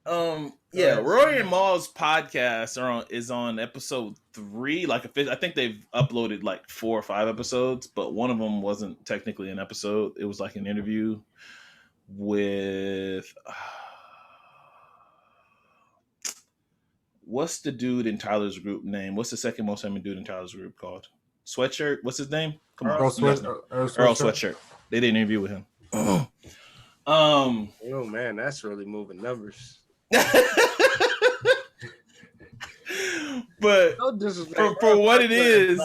Yeah, Rory and Maul's podcast is on episode 3. Like, I think they've uploaded like 4 or 5 episodes, but one of them wasn't technically an episode. It was like an interview with what's the dude in Tyler's group name? What's the second most famous dude in Tyler's group called? Sweatshirt. What's his name? Come on, Earl Sweatshirt. They did an interview with him. Oh man, that's really moving numbers. But for what it is,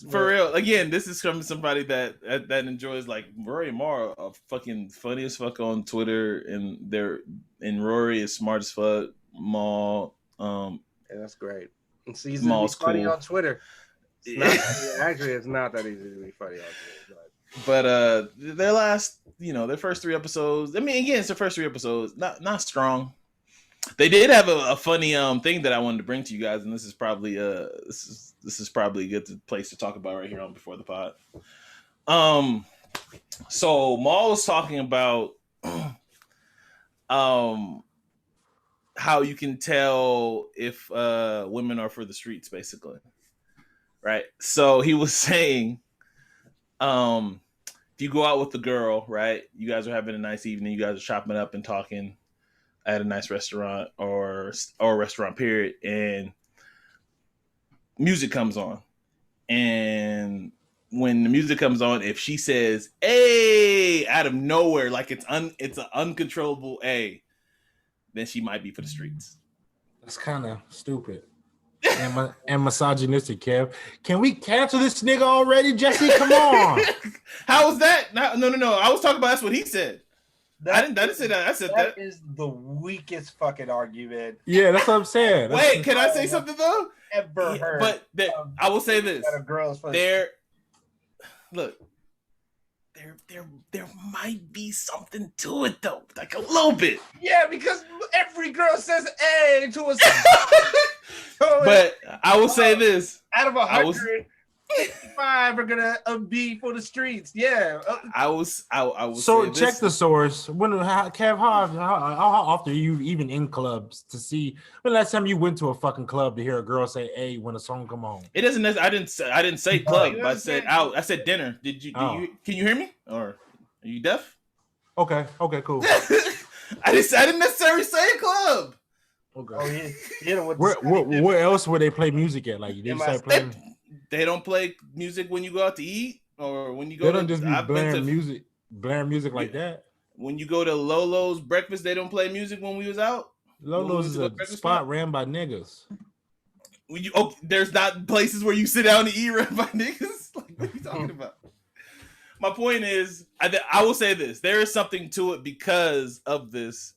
for real. Again, this is from somebody that enjoys like Rory and Mara are fucking funny as fuck on Twitter, and Rory is smart as fuck. Maul, yeah, that's great. And so he's funny on Twitter. It's not that easy to be funny on Twitter. But their first 3 episodes. I mean, again, it's the first 3 episodes. Not strong. They did have a funny thing that I wanted to bring to you guys, and this is probably this is probably a good place to talk about right here on Before the Pod. So Maul was talking about how you can tell if women are for the streets, basically, right? So he was saying, if you go out with the girl, right, you guys are having a nice evening, you guys are chopping up and talking at a nice restaurant or restaurant period, and music comes on, and when the music comes on, if she says "Hey" out of nowhere, like it's an uncontrollable "A," then she might be for the streets. That's kind of stupid and misogynistic, Kev. Can we cancel this nigga already, Jesse? Come on. How was that? No. I was talking about that's what he said. I didn't say that. I said that. That is the weakest fucking argument. Yeah, that's what I'm saying. Wait, can I say something though? Ever heard? But I will say this: there might be something to it though, like a little bit. Yeah, because every girl says "A" to us. But I will say this: out of 100. 55 are gonna be for the streets. Yeah. I was. So check the source. Kev, how often are you even in clubs to see? When last time you went to a fucking club to hear a girl say "A" when a song come on? It doesn't. I didn't say club. I said out. I said dinner. Did you? Can you hear me? Or are you deaf? Okay. Cool. I didn't necessarily say club. Okay. Where else would they play music at? Like they start playing. They don't play music when you go out to eat, or when you go. They don't just be blaring music like that. When you go to Lolo's breakfast, they don't play music when we was out. Lolo's is a spot ran by niggas. There's not places where you sit down and eat ran by niggas. Like, what are you talking about? My point is, I will say this: there is something to it because of this.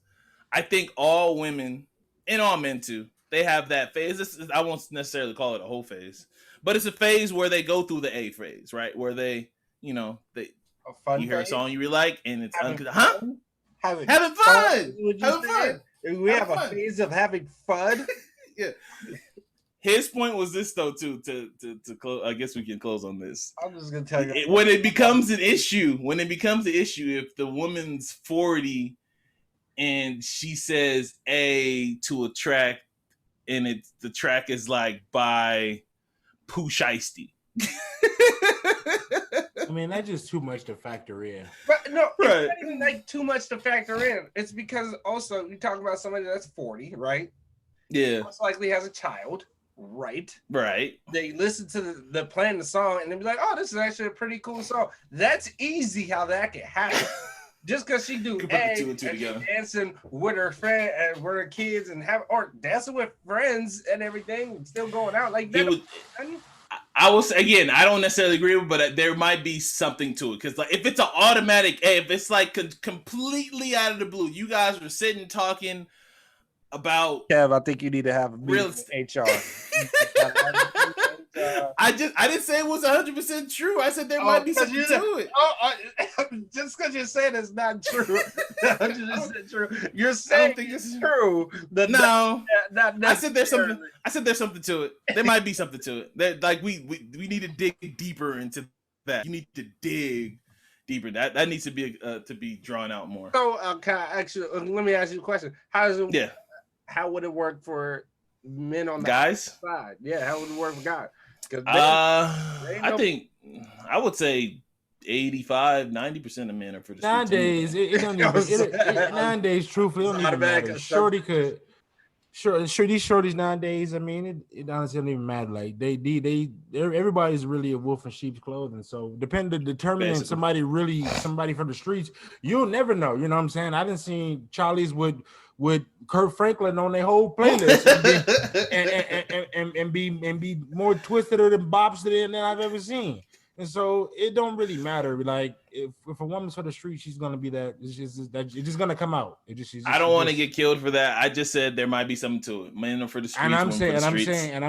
I think all women and all men too, they have that phase. I won't necessarily call it a whole phase. But it's a phase where they go through the A phase, right? Where they, you hear a song you really like, and it's having fun. We have a phase of having fun. Yeah. His point was this though, too. To close, I guess we can close on this. I'm just gonna tell you when it becomes an issue. If the woman's 40 and she says "A" to a track, and the track is like by Pooh Shiesty. I mean, that's just too much to factor in. But no, right. It's not even like too much to factor in. It's because also you talk about somebody that's 40, right? Yeah. Most likely has a child, right? Right. They listen to the playing the song and they be like, "Oh, this is actually a pretty cool song." That's easy how that can happen. Just because she do and dancing with her friend and with her kids and or dancing with friends and everything, still going out like that. I will say again, I don't necessarily agree with, but there might be something to it because, like, if it's an automatic A, if it's like completely out of the blue, you guys were sitting talking about. Kev, I think you need to have a meeting with HR. I didn't say it was 100% true. I said there might be something to it. Just because you're saying it's not true, 100% true. You're saying it's true. I said there's something. I said there's something to it. There might be something to it. That like we need to dig deeper into that. You need to dig deeper. That needs to be drawn out more. So, can I actually let me ask you a question? How does it? Yeah. how would it work for men on the guys side? Yeah, how would it work for guys? Because I think I would say 85-90% of men are for the streets Nowadays, anyway. it don't even. Nowadays, truthfully, it don't even matter. Shorty could. Sure, these shorties nowadays. I mean, it honestly don't even matter. Like everybody's really a wolf in sheep's clothing. So determining somebody from the streets, you'll never know. You know what I'm saying? I didn't see Charlie's with Kurt Franklin on their whole playlist and be more twisted than bobsled than I've ever seen. And so it don't really matter. Like if a woman's for the street, she's gonna be that. It's just gonna come out. I don't want to get killed for that. I just said there might be something to it. Men are for the streets. I'm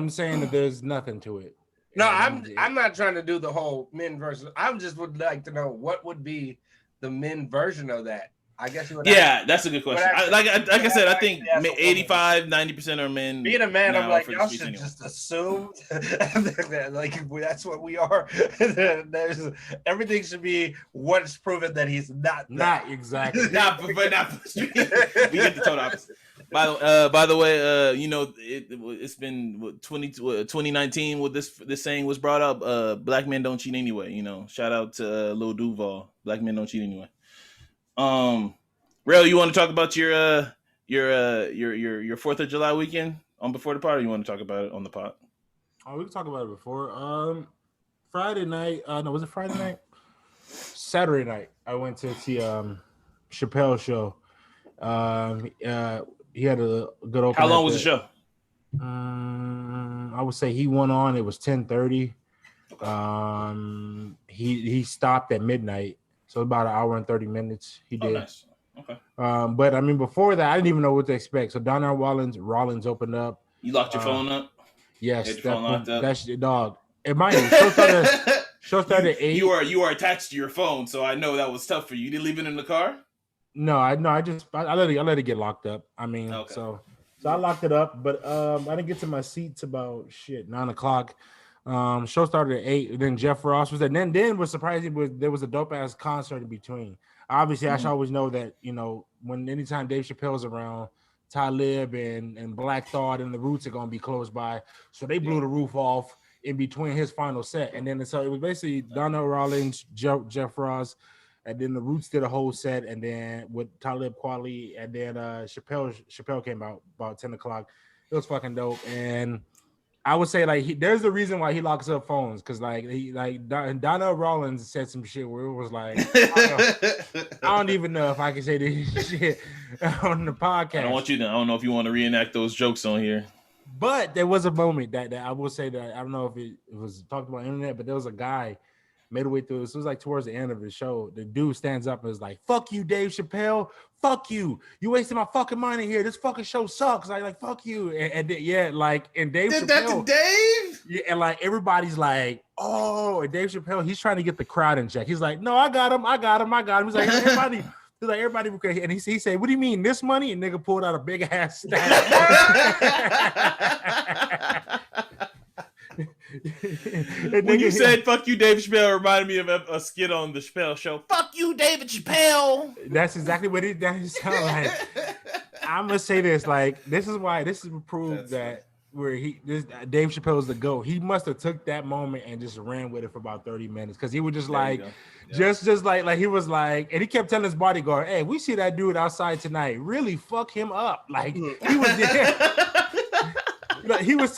saying that there's nothing to it. No, I'm not trying to do the whole men versus. I just would like to know what would be the men version of that. I guess you would. Yeah, that's a good question. Like I said, I think 85-90% are men. Being a man, I'm like, y'all should just assume that like that's what we are. There's everything should be what's proven that he's not. Not exactly. but not for the street. We get the total opposite. By the way, you know, it's been 2019 when this saying was brought up. Black men don't cheat anyway. You know, shout out to Lil Duval. Black men don't cheat anyway. Rail, you want to talk about your 4th of July weekend on Before the Party? You want to talk about it on the pod? Oh, we can talk about it before. Friday night. No, was it Friday night? Saturday night. I went to see Chappelle's show. He had a good open. How long was the show? I would say he went on. It was 10:30. He stopped at midnight. So about an hour and 30 minutes he did. Oh, nice. Okay. But I mean, before that, I didn't even know what to expect. So Donnell Rollins opened up. You locked your phone up? Yes. That's your dog. It might show started at 8. You are attached to your phone, so I know that was tough for you. You didn't leave it in the car? No, I let it get locked up. I mean, okay. So I locked it up, but I didn't get to my seats about 9:00. Show started at 8. Then Jeff Ross was there. And then was surprising there was a dope ass concert in between. Obviously, I should always know that, you know, anytime Dave Chappelle's around, Talib and Black Thought and the Roots are gonna be close by. So they blew the roof off in between his final set. And then so it was basically Donnell Rollins, Jeff Ross, and then the Roots did a whole set, and then with Talib Kweli, and then Chappelle came out about 10:00. It was fucking dope. And I would say like there's a reason why he locks up phones, because Donnell Rollins said some shit where it was like I don't even know if I can say this shit on the podcast. I don't know if you want to reenact those jokes on here. But there was a moment that I will say that I don't know if it was talked about on the internet, but there was a guy midway through. This was like towards the end of the show. The dude stands up and is like, "Fuck you, Dave Chappelle. Fuck you. You wasting my fucking money here. This fucking show sucks." Like fuck you. And Dave Did Chappelle. That to Dave? Yeah, and like everybody's like, "Oh," and Dave Chappelle, he's trying to get the crowd in check. He's like, "No, I got him. He's like, everybody, okay. And he said, "What do you mean this money?" And nigga pulled out a big ass stack. When you said "fuck you, David Chappelle," it reminded me of a skit on the Chappelle Show. "Fuck you, David Chappelle." That's exactly what it sounds like. I'm gonna say this: like, this is proof that Dave Chappelle's the GOAT. He must have took that moment and just ran with it for about 30 minutes, because he was just like, just like he was like, and he kept telling his bodyguard, "Hey, we see that dude outside tonight. Really fuck him up." Like he was there. He was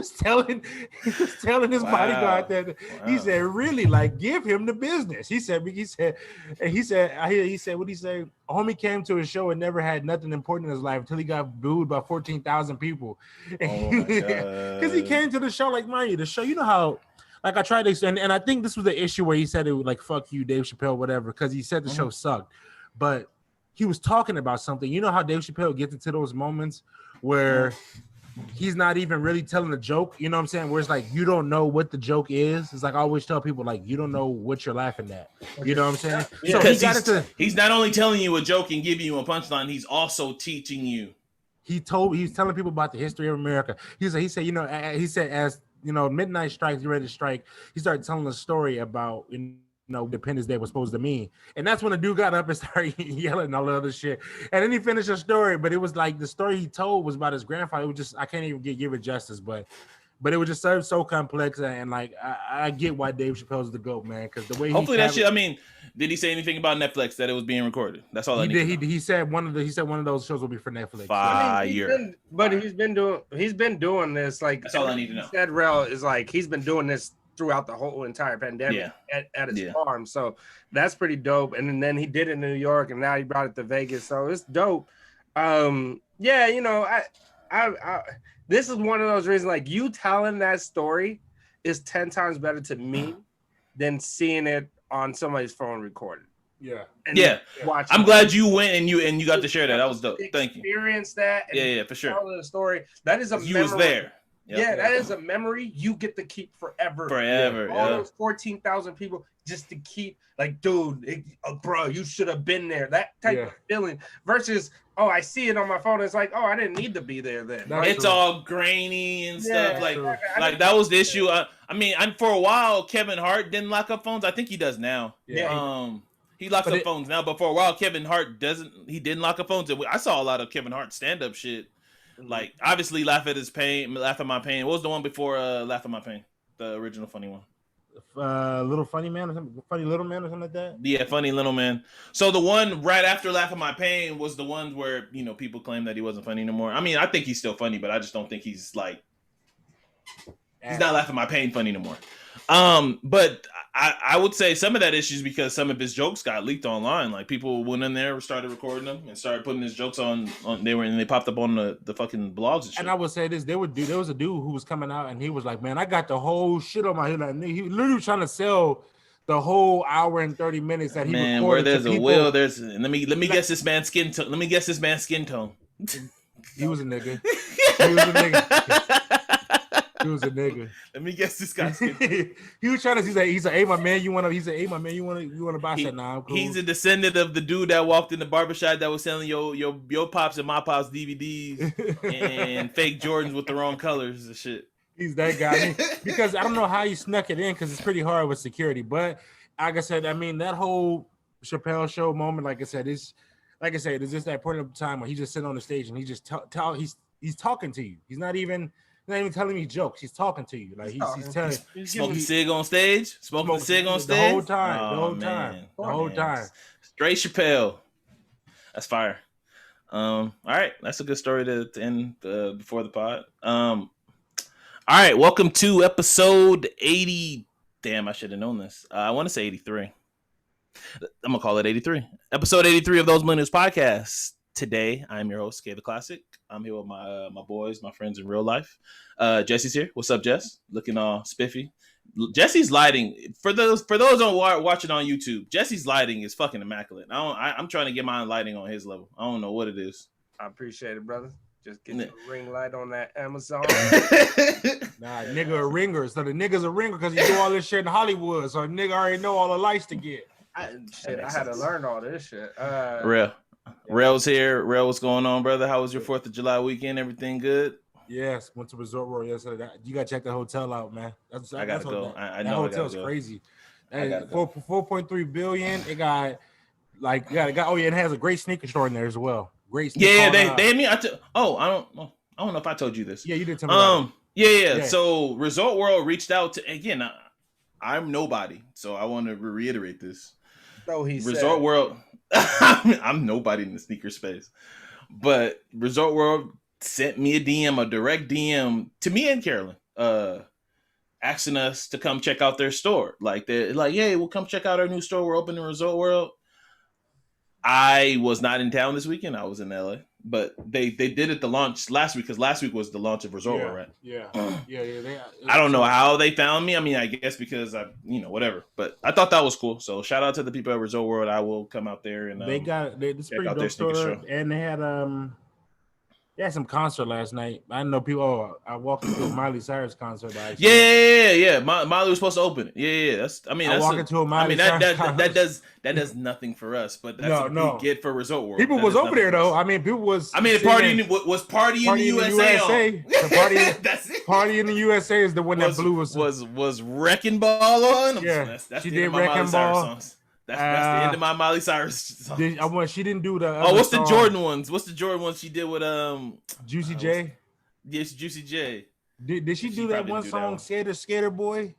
telling his bodyguard that he said, "Really, like, give him the business." He said, what he say? Homie came to a show and never had nothing important in his life until he got booed by 14,000 people. Because he came to the show like, mind you, the show, you know how, like, I tried to, and I think this was the issue where he said it was like, "Fuck you, Dave Chappelle," whatever, because he said the show sucked, but he was talking about something. You know how Dave Chappelle gets into those moments where he's not even really telling a joke, you know what I'm saying? Where it's like, you don't know what the joke is. It's like I always tell people, like, you don't know what you're laughing at. You know what I'm saying? Yeah, so he's not only telling you a joke and giving you a punchline, he's also teaching you. He's telling people about the history of America. He said, you know, as you know, midnight strikes, you ready to strike. He started telling a story about, you Independence Day was supposed to mean. And that's when the dude got up and started yelling and all the other shit. And then he finished the story, but it was like the story he told was about his grandfather. It was just, I can't even give it justice, but it was just so complex. And like, I get why Dave Chappelle's the GOAT, man. Because the way hopefully that shit, I mean, did he say anything about Netflix that it was being recorded? That's all I need. He said one of those shows will be for Netflix. Fire. He's been doing this. Like, that's all I need to know. Said Rel is like, he's been doing this throughout the whole entire pandemic at his farm. So that's pretty dope. And then he did it in New York, and now he brought it to Vegas. So it's dope. Yeah, you know, I this is one of those reasons, like, you telling that story is 10 times better to me than seeing it on somebody's phone recorded. Yeah. I'm glad you went and you got to share that. That was dope. Thank you. Experience that. And for sure. Tell the story. That is a memory. You was there. Yep. Yeah, that is a memory you get to keep forever. All those 14,000 people just to keep, like, dude, bro, you should have been there. That type of feeling versus, oh, I see it on my phone. It's like, oh, I didn't need to be there then. It's all grainy and stuff. Like that was the issue. I mean, for a while, Kevin Hart didn't lock up phones. I think he does now. Yeah. He locks up phones now, but for a while, Kevin Hart didn't lock up phones. I saw a lot of Kevin Hart stand-up shit. Like, obviously, Laugh at My Pain. What was the one before Laugh at My Pain? The original funny one. Little Funny Man or something? Funny Little Man or something like that? Yeah, Funny Little Man. So the one right after Laugh at My Pain was the one where, you know, people claim that he wasn't funny anymore. I mean, I think he's still funny, but I just don't think he's like... He's not Laugh at My Pain funny anymore. But I would say some of that issue is because some of his jokes got leaked online. Like, people went in there, started recording them, and started putting his jokes on. They popped up on the fucking blogs and shit. And I would say this: there was a dude who was coming out, and he was like, "Man, I got the whole shit on my head." Like, he literally was trying to sell the whole hour and 30 minutes that he recorded. Man, where there's a will, there's. Let me guess this man's skin tone. Let me guess this man's skin tone. He was a nigga. He was a nigga. He was a nigga. Let me guess this guy's skin. He was trying to. He's like, hey, my man, you want to buy that? Nah, I'm cool. He's a descendant of the dude that walked in the barbershop that was selling your pops and my pops DVDs and fake Jordans with the wrong colors and shit. He's that guy. I mean, because I don't know how he snuck it in because it's pretty hard with security. But like I said, I mean, that whole Chappelle show moment, like I said, it's just that point of time where he just sitting on the stage and he just he's talking to you. He's not even telling me jokes. He's talking to you. Like he's telling you. Smoking cig on stage? Smoking cig on stage? The whole time. The whole time. Straight Chappelle. That's fire. All right. That's a good story to end before the pod. All right. Welcome to episode 80. Damn, I should have known this. I want to say 83. I'm going to call it 83. Episode 83 of Those Millennials Podcast. Today, I'm your host, K the Classic. I'm here with my boys, my friends in real life. Jesse's here. What's up, Jess? Looking all spiffy. Jesse's lighting, for those watching on YouTube, Jesse's lighting is fucking immaculate. I'm trying to get my lighting on his level. I don't know what it is. I appreciate it, brother. Just get a ring light on that Amazon. Nah, nigga a ringer. So the nigga's a ringer because he do all this shit in Hollywood. So the nigga already know all the lights to get. I had to learn all this shit. Real. Rel's here. Rel, what's going on, brother? How was your 4th of July weekend? Everything good? Yes, went to Resort World yesterday. You gotta check the hotel out, man. I gotta go. I know that hotel's crazy. 4.3 billion. It got oh yeah, it has a great sneaker store in there as well. Great. Yeah, they me. I don't know if I told you this. Yeah, you did tell me. Yeah. So Resort World reached out to, again. I'm nobody, so I want to reiterate this. So he Resort said. World. I'm nobody in the sneaker space, but Resort World sent me a direct DM to me and Carolyn, asking us to come check out their store. Like, they're like, yeah, we'll come check out our new store. We're opening Resort World. I was not in town this weekend. I was in LA, but they did it the launch last week because last week was the launch of Resort World, right? Yeah. I don't know how they found me. I mean, I guess because whatever. But I thought that was cool. So shout out to the people at Resort World. I will come out there and this pretty dope store, and they had He had some concert last night. I know people. Oh, I walked into a Miley Cyrus concert. Yeah. Miley was supposed to open it. Yeah. I walk into a Miley Cyrus concert. That does nothing for us, but that's no, a big get for Resort World. People was over there though. I mean, people was. I mean, party in the USA. Party in the USA is the one that blew us. Was Wrecking Ball on? Yeah, that's the end of my Miley Cyrus songs. That's the end of my Miley Cyrus songs. She didn't do the. What's the Jordan ones? What's the Jordan ones she did with Juicy J? Yes, Juicy J. Did she do that one song, Skater Boy?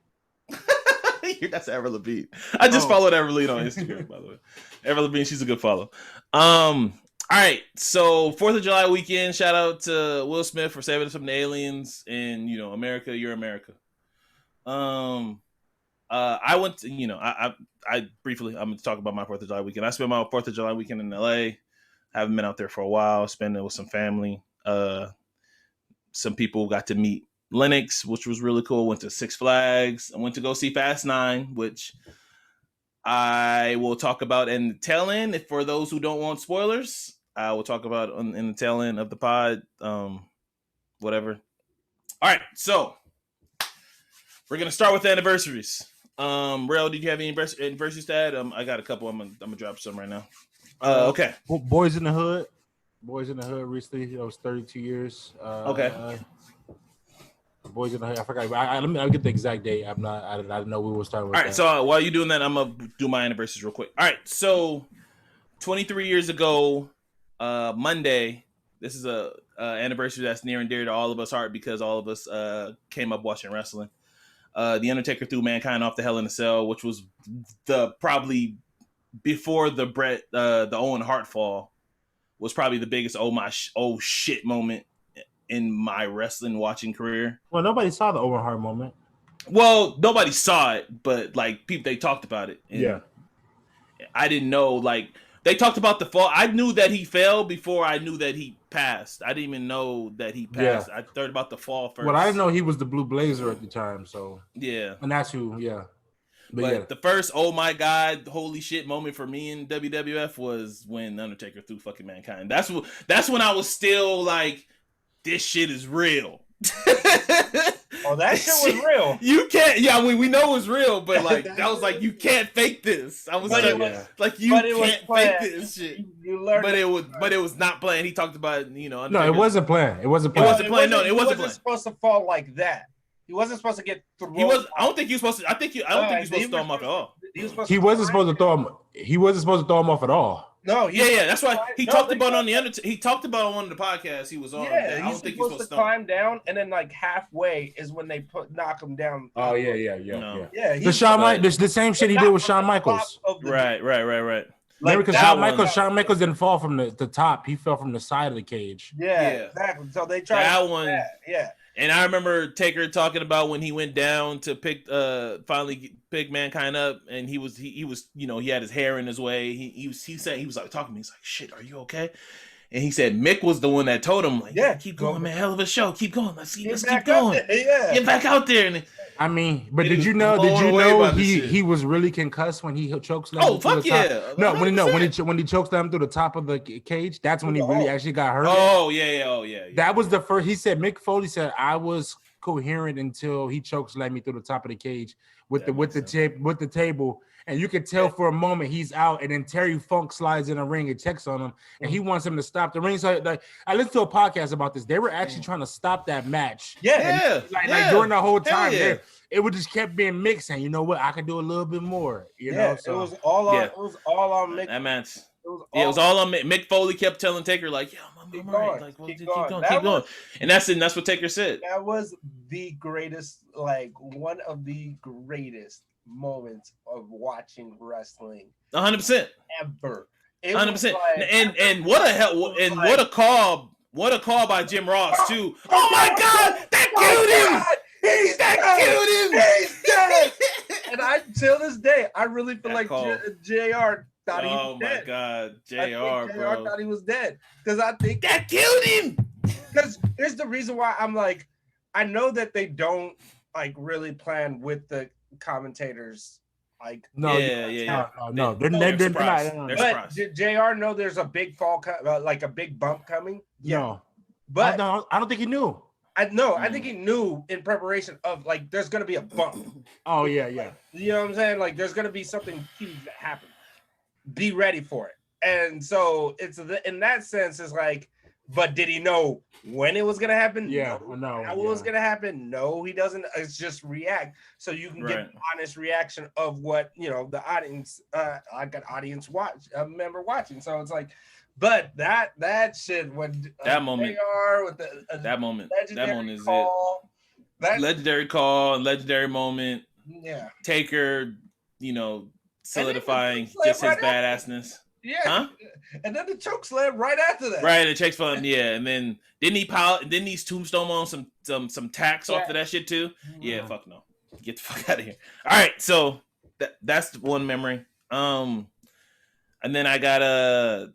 That's Avril Lavigne. I just followed Avril Lavigne on Instagram, by the way. Avril Lavigne, she's a good follow. All right, so 4th of July weekend. Shout out to Will Smith for saving us from the aliens, and America, you're America. I went to, I briefly, I'm going to talk about my 4th of July weekend. I spent my 4th of July weekend in LA. Haven't been out there for a while. Spent it with some family. Some people got to meet Lennox, which was really cool. Went to Six Flags. I went to go see Fast 9, which I will talk about in the tail end. For those who don't want spoilers, I will talk about in the tail end of the pod. Whatever. All right, so we're going to start with the anniversaries. Rail, did you have any anniversaries to add? I got a couple. I'm gonna drop some right now. Okay. Boys in the Hood recently. That was 32 years. Okay. Boys in the Hood. I forgot. I'll get the exact date. I didn't know we were starting with. All right. That. So while you're doing that, I'm gonna do my anniversaries real quick. All right. So 23 years ago, Monday. This is a anniversary that's near and dear to all of us' heart because all of us came up watching wrestling. The Undertaker threw Mankind off the Hell in a Cell, which was probably before the Owen Hart fall, was probably the biggest oh shit moment in my wrestling watching career. Well, nobody saw the Owen Hart moment. Well, nobody saw it, but like people, they talked about it. Yeah, I didn't know. Like they talked about the fall. I knew that he fell before I knew that he passed. I didn't even know that he passed. Yeah. I heard about the fall first. Well, I didn't know he was the Blue Blazer at the time. So yeah, and that's who. Yeah, but the first oh my god, holy shit moment for me in WWF was when Undertaker threw fucking Mankind. That's when I was still like, this shit is real. Oh, that shit was real. You can't. Yeah, we know it was real, but like that was like you can't fake this. I was like you can't fake this shit. You learned, but it was not planned. He talked about Undertaker. No, it wasn't planned. It wasn't planned. It wasn't supposed to fall like that. He wasn't supposed to get thrown. I don't think he was supposed to. I don't think he was supposed to throw him off at all. He wasn't supposed to throw him. He wasn't supposed to throw him off at all. No, that's why he talked about on the Undertaker. He talked about on one of the podcasts he was on. Yeah, I don't think he's supposed to climb down, and then like halfway is when they knock him down. Oh yeah. The same shit he did with Shawn Michaels. Right. Remember, because Shawn Michaels didn't fall from the top; he fell from the side of the cage. Yeah, exactly. So they tried that one. Yeah. And I remember Taker talking about when he went down to finally pick Mankind up, and he was he had his hair in his way. He said he was like talking to me. He's like, "Shit, are you okay?" And he said Mick was the one that told him, like, "Yeah, keep going, man. Hell of a show. Keep going. Let's keep going. Get back out there." And I mean, but did you know he was really concussed when he chokes them? Oh fuck yeah! No, when he chokes them through the top of the cage, that's when he really actually got hurt. Oh yeah. That was the first. He said Mick Foley said I was coherent until he chokeslammed me through the top of the cage with the table. And you could tell for a moment he's out, and then Terry Funk slides in the ring and checks on him, and he wants him to stop the ring. So like, I listened to a podcast about this. They were actually trying to stop that match. Like during the whole time, it would just kept being Mick saying, "You know what? I could do a little bit more." You know, so it was all on. It was all on Mick. That match. It was all on Mick. Mick Foley kept telling Taker like, "Yeah, I'm all right. Like, keep going." And that's what Taker said. That was the greatest, like one of the greatest moments of watching wrestling 100% ever. 100%. And what a call by Jim Ross too. Oh my god, that killed him. He's dead. And I till this day I really feel like JR thought he was dead. Oh my god, JR thought he was dead because I think that killed him. Because here's the reason why I'm like, I know that they don't like really plan with the commentators, like no, they're not. But did JR know there's a big fall, like a big bump coming? No, But I don't think he knew. I think he knew in preparation of like there's gonna be a bump. Oh yeah. Like, you know what I'm saying? Like there's gonna be something huge that happens. Be ready for it. And so it's in that sense, it's like, but did he know when it was gonna happen? Yeah, no. How it was gonna happen? No, he doesn't. It's just react, so you can get an honest reaction of what the audience. I got audience watch a member watching, so it's like, but that shit when that moment AR with that moment is call, it. Legendary call and legendary moment. Yeah, Taker, solidifying just his badassness. Yeah, huh? And then the choke slam right after that. Right, the choke slam, yeah, and then didn't he tombstone on some tacks off of that shit too? Yeah, fuck no, get the fuck out of here. All right, so that's one memory. And then I got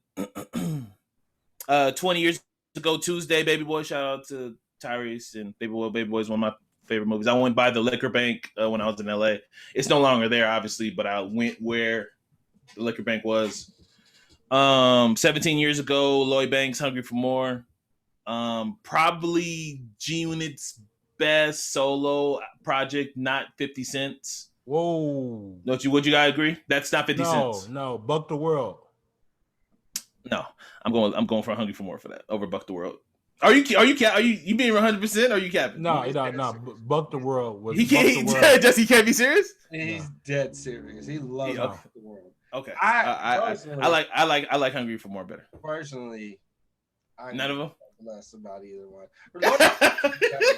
20 years ago Tuesday, Baby Boy. Shout out to Tyrese and Baby Boy is one of my favorite movies. I went by the liquor bank when I was in LA. It's no longer there, obviously, but I went where the liquor bank was. 17 years ago, Lloyd Banks, Hungry for More. Probably G-Unit's best solo project, not 50 Cents. Whoa. Would you guys agree? That's not 50 Cents. No, Buck the World. No, I'm going for Hungry for More for that over Buck the World. Are you being 100%? Or are you capping? No. Buck the World was. He can't be serious. He's dead serious. He loves Buck the World. Okay, I like Hungry for More better. Personally, none of them. Less about either one.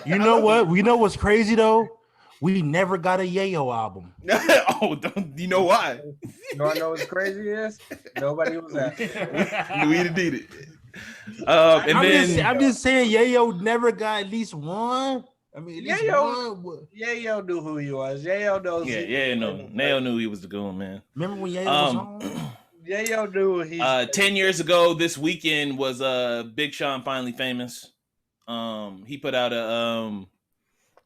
You know what? We know what's crazy though. We never got a Yayo album. You know why? I know what's crazy is nobody was at it. We did it. I'm just saying, Yayo never got at least one. I mean, Yayo knew who he was. Yayo knows. Yeah, Yayo knew he was the goon, man. Remember when Yayo was on? Yayo knew he. 10 years ago, this weekend was Big Sean Finally Famous. He put out a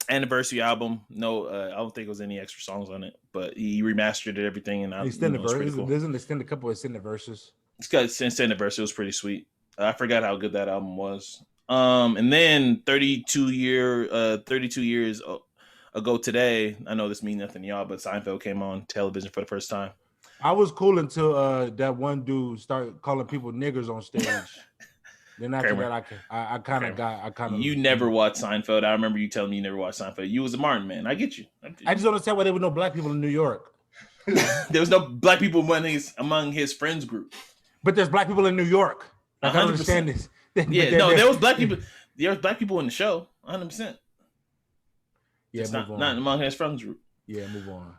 anniversary album. No, I don't think it was any extra songs on it, but he remastered everything and extended verses. Cool. Doesn't extend a couple of extended verses. It's got extended verse. It was pretty sweet. I forgot how good that album was. And then 32 years ago today, I know this means nothing to y'all, but Seinfeld came on television for the first time. I was cool until that one dude started calling people niggers on stage. Then after that, I kind of. You never watched Seinfeld. I remember you telling me you never watched Seinfeld. You was a Martin man. I get you. I just don't understand why there were no black people in New York. There was no black people among his friends group. But there's black people in New York. I don't understand this. There was black people. There was black people in the show. 100%. Yeah, it's not among his friends group. Yeah, move on.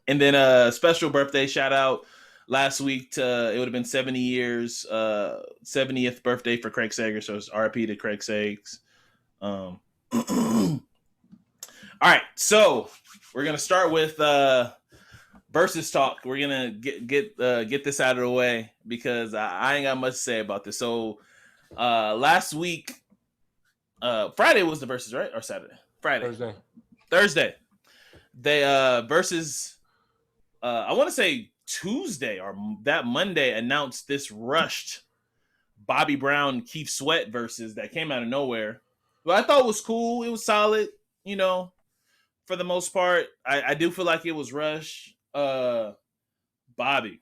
And then special birthday shout out last week to it would have been 70 years, 70th birthday for Craig Sager. So it's RIP to Craig Sags. All right, so we're gonna start with Verzuz talk. We're gonna get this out of the way because I ain't got much to say about this. So last week, Friday was the Verzuz, right? Or Saturday? Friday. Thursday. They Verzuz. I want to say Tuesday or that Monday announced this rushed Bobby Brown Keith Sweat Verzuz that came out of nowhere. But I thought it was cool. It was solid. For the most part, I do feel like it was rushed. Bobby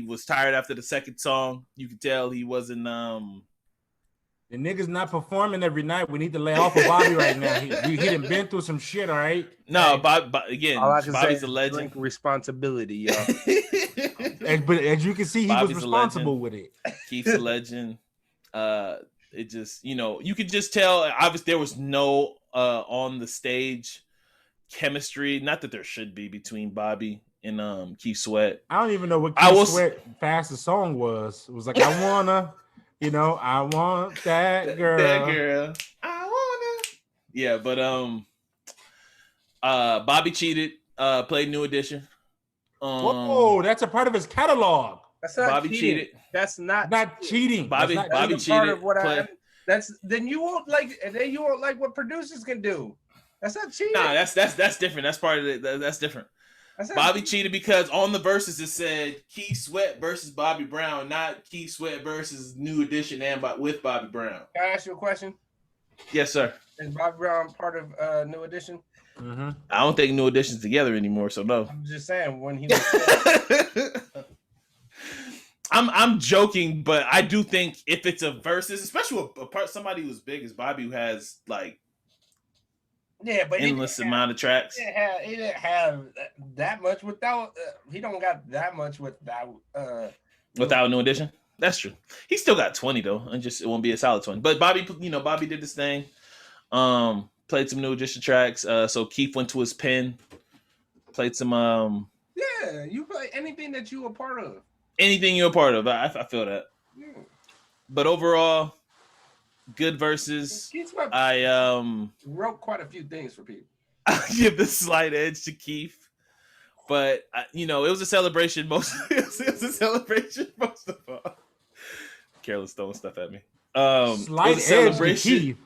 was tired after the second song. You could tell he wasn't. The nigga's not performing every night. We need to lay off of Bobby right now. He done been through some shit, all right? No, again, Bobby's a legend. Responsibility, y'all. But as you can see, he was responsible with it. Keith's a legend. It just, you could just tell, obviously, there was no on the stage chemistry. Not that there should be between Bobby and Keith Sweat. I don't even know what Keith Sweat fastest song was. It was like, I wanna... I want that girl. That girl. I wanna. Yeah, but Bobby cheated. Played New Edition. Whoa, that's a part of his catalog. That's not Bobby cheating. cheated. That's not cheating. Bobby cheated. Part of what then you won't like what producers can do. That's not cheating. Nah, that's different. That's part of it. That's different. Bobby cheated because on the verses it said Keith Sweat versus Bobby Brown, not Keith Sweat versus New Edition and with Bobby Brown. Can I ask you a question? Yes, sir. Is Bobby Brown part of New Edition? Mm-hmm. I don't think New Edition's together anymore, so no. I'm just saying when he was. I'm joking, but I do think if it's a versus, especially with somebody who's big as Bobby, who has like but endless amount of tracks. He didn't have that much without. He don't got that much without. Without New Edition, that's true. He still got 20 though, and just it won't be a solid 20. But Bobby, Bobby did this thing. Played some New Edition tracks. So Keith went to his pen, played some. Yeah, you play anything that you were part of. Anything you're a part of, I feel that. Yeah. But overall, good verses. I wrote quite a few things for people. I give the slight edge to Keith, but it was a celebration. It was a celebration most of all. Careless throwing stuff at me. Slight edge to Keith.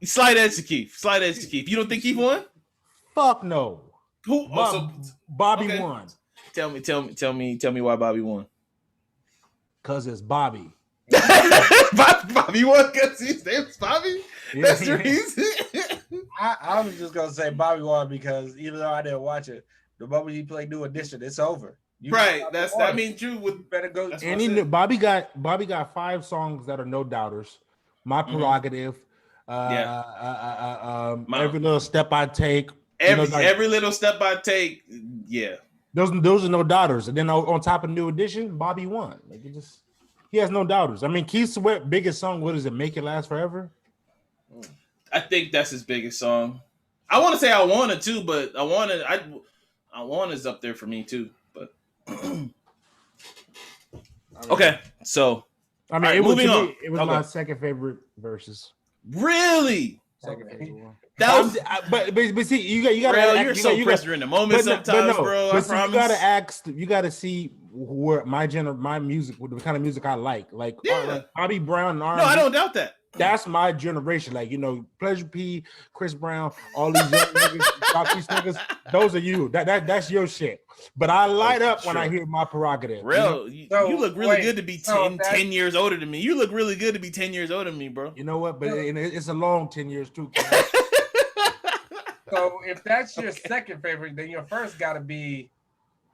Slight edge to Keith. Slight edge to Keith. You don't think Keith won? Fuck no. Who? Bobby won. Tell me why Bobby won. Cause it's Bobby. Bobby won because his name's Bobby. That's the reason. I was just gonna say Bobby won because even though I didn't watch it, the moment he played New Edition, it's over. Right. I mean, Drew would better go. And Bobby got 5 songs that are no doubters. My Prerogative. Every little step I take. Every little step I take. Yeah. Those are no doubters. And then on top of New Edition, Bobby won. Like he has no doubters. I mean, Keith Sweat biggest song, what is it? Make It Last Forever? I think that's his biggest song. I want to say I Want It too, but I Want is up there for me too. But okay, so I mean, moving on. It was my second favorite verses. Really? Second favorite one. But see, you got. You're so pressed in the moment sometimes, bro. I promise. You got to see where my music, the kind of music I like. Like Bobby Brown and R&B. No, I don't doubt that. That's my generation. Like Pleasure P, Chris Brown, all these young niggas, these niggas. Those are you. That's your shit. But I light up when I hear My Prerogative. You look really good to be 10 years older than me. You look really good to be 10 years older than me, bro. You know what? But it's a long 10 years too. So if that's your second favorite, then your first got to be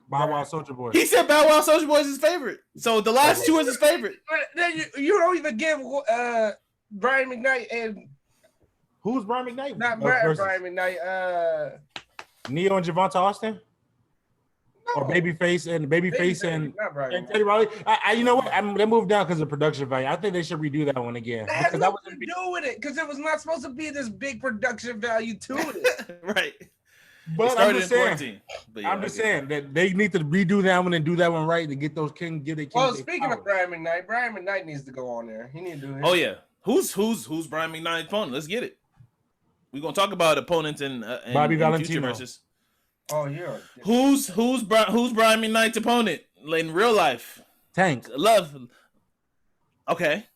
Bow Wow Soulja Boy. He said Bow Wow Soulja Boy is his favorite. So the last two is his favorite. But then you don't even give Brian McKnight and who's Brian McKnight? Not Brian McKnight. Neo and Javonte Austin. No. Or Babyface and Teddy Riley. You know what? They moved down because of production value. I think they should redo that one again. That has nothing to do with it because it was not supposed to be this big production value to it. Right. But I'm just saying that they need to redo that one and do that one right to get those King. Well, speaking of Brian McKnight needs to go on there. He needs to do it. Oh yeah. Who's Brian McKnight's opponent? Let's get it. We're gonna talk about opponents in Bobby Valentino. Versus. Oh yeah. Who's Brian McKnight's opponent in real life? Tank. Love. Okay.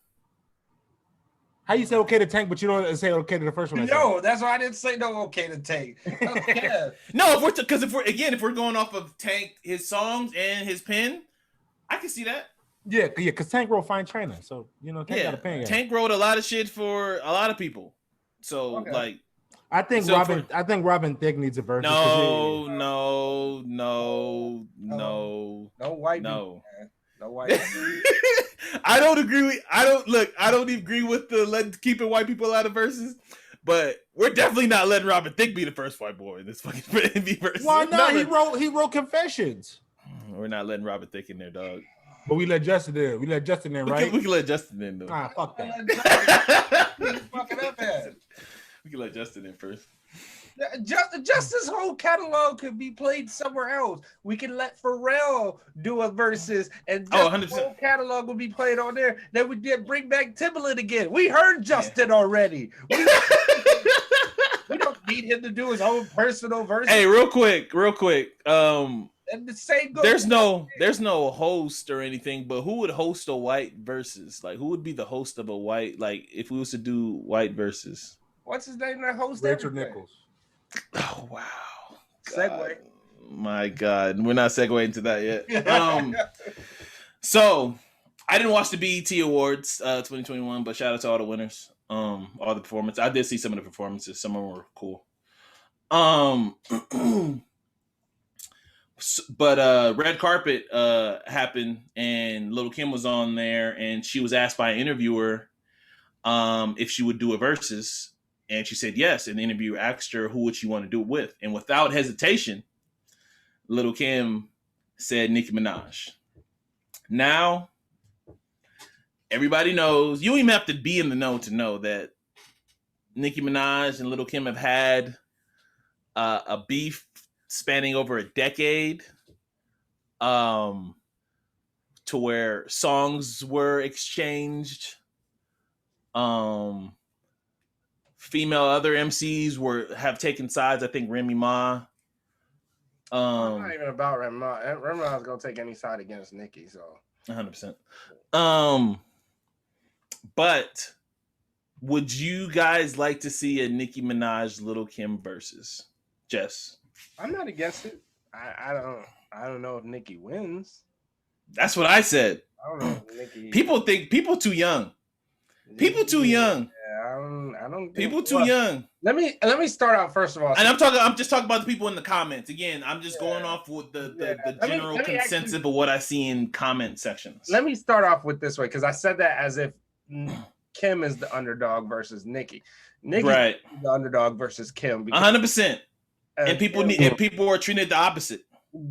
How you say okay to Tank, but you don't say okay to the first one? No, that's why I didn't say no okay to Tank. Yeah. No, if we're going off of Tank, his songs and his pen, I can see that. Yeah, because Tank wrote Fine China, so Tank got a pen. Tank wrote a lot of shit for a lot of people, so I think Robin Thicke needs a verse. No white. I don't agree with the keeping white people out of verses, but we're definitely not letting Robin Thicke be the first white boy in this fucking verse. Why not? He wrote Confessions. We're not letting Robin Thicke in there, dog. But we let Justin in. Right? We can let Justin in though. Fuck that. We can let Justin in first. Justin's whole catalog could be played somewhere else. We can let Pharrell do a verses, and Justin's whole catalog will be played on there. Then we did bring back Timbaland again. We heard Justin already. We don't need him to do his own personal verses. Hey, real quick. And the same goes. There's no host or anything, but who would host a white versus? Like, who would be the host of a white? Like, if we was to do white versus, what's his name? That host Rachel Nichols. Oh wow! Segue. My God, we're not segueing to that yet. So I didn't watch the BET Awards 2021, but shout out to all the winners. All the performances. I did see some of the performances. Some of them were cool. But red carpet happened, and Lil Kim was on there, and she was asked by an interviewer if she would do a Verzuz, and she said yes. And the interviewer asked her who would she want to do it with, and without hesitation, Lil Kim said Nicki Minaj. Now, everybody knows. You don't even have to be in the know to know that Nicki Minaj and Lil Kim have had a beef spanning over a decade, to where songs were exchanged. Female other MCs have taken sides. I think Remy Ma. I'm not even about Remy Ma. Remy Ma is gonna take any side against Nicki, so 100%. But would you guys like to see a Nicki Minaj Lil Kim Verzuz? Jess? I'm not against it. I don't know if Nicki wins. That's what I said. I don't know if Nicki. People too young. People too young. Yeah, I don't. People too young. Let me start out first of all. And I'm just talking about the people in the comments. Again, I'm just going off with the general consensus of what I see in comment sections. Let me start off with this way, because I said that as if Kim is the underdog versus Nicki. Nicki is the underdog versus Kim. 100%. And people are treating it the opposite.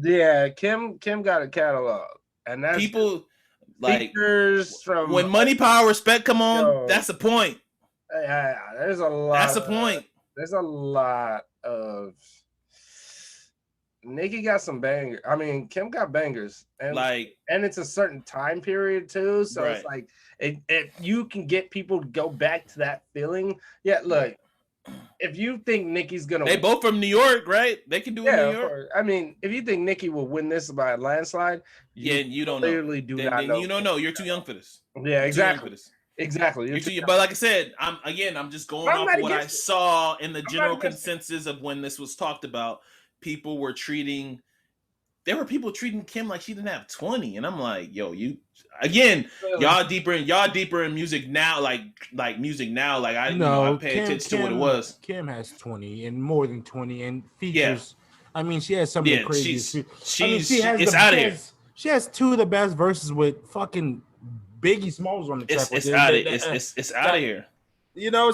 Yeah, Kim got a catalog, and that's people like from when money, power, respect come on. That's the point. Yeah, there's a lot. That's the point. There's a lot of Nicki got some bangers. I mean, Kim got bangers, and it's a certain time period too. So it's like if you can get people to go back to that feeling. Yeah, look. If you think Nicki's gonna, they both from New York, right? They can do it in New York. I mean, if you think Nicki will win this by a landslide, you don't clearly do not know. You don't know. You're too young for this. Yeah, exactly. Exactly. You're too, but like I said, I'm just going off what I saw in the general consensus of when this was talked about. There were people treating Kim like she didn't have 20, and I'm like, yo, y'all deeper in music now, like music now, like I pay attention to what it was. Kim has 20 and more than 20 and features. Yeah. I mean, she has some of the craziest. It's out of here. She has two of the best verses with fucking Biggie Smalls on the track. It's out of here. So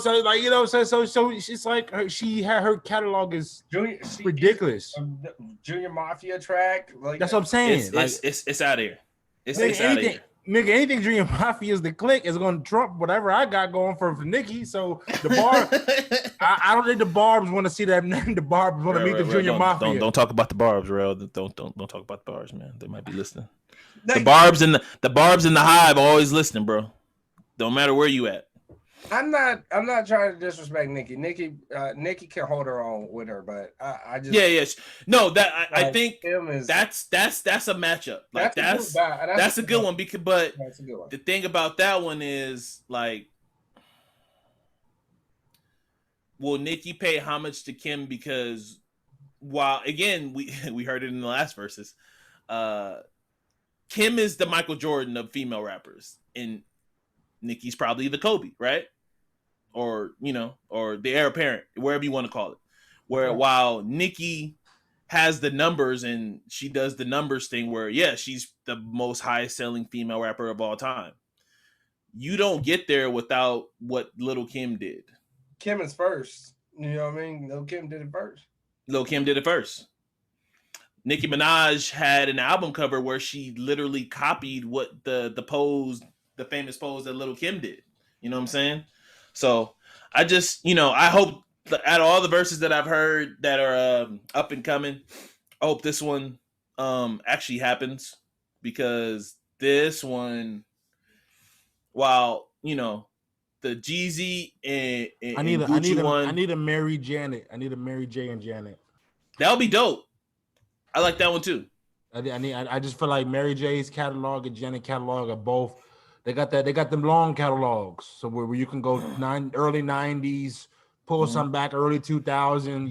she's like her catalog is ridiculous. Junior Mafia track, that's what I'm saying. It's out of here. It's out of here. Nigga, anything Junior Mafia is the click is going to trump whatever I got going for Nicki. So the bar, I don't think the Barbs want to see that. The Barbs want to meet the Junior Mafia. Don't talk about the Barbs, real. Don't talk about the Barbs, man. They might be listening. The Barbs and the Hive are always listening, bro. Don't matter where you at. I'm not trying to disrespect Nicki. Nicki can hold her own with her, but I just no, that I think that's a matchup. Like that's a good one but that's a good one. The thing about that one is like, will Nicki pay homage to Kim? Because while again we heard it in the last verses, Kim is the Michael Jordan of female rappers, and Nicki's probably the Kobe, right? Or or the heir apparent, wherever you want to call it. While Nicki has the numbers and she does the numbers thing where she's the most highest selling female rapper of all time. You don't get there without what Lil Kim did. Kim is first. You know what I mean? Lil Kim did it first. Nicki Minaj had an album cover where she literally copied what the famous pose that Lil Kim did. You know what I'm saying? So I just, I hope out of all the verses that I've heard that are up and coming, I hope this one actually happens, because this one, while the Jeezy and I need a Mary Janet. I need a Mary J and Janet. That would be dope. I like that one too. I just feel like Mary J's catalog and Janet catalog are both. They got them long catalogs, so where you can go early 90s, pull some back early 2000,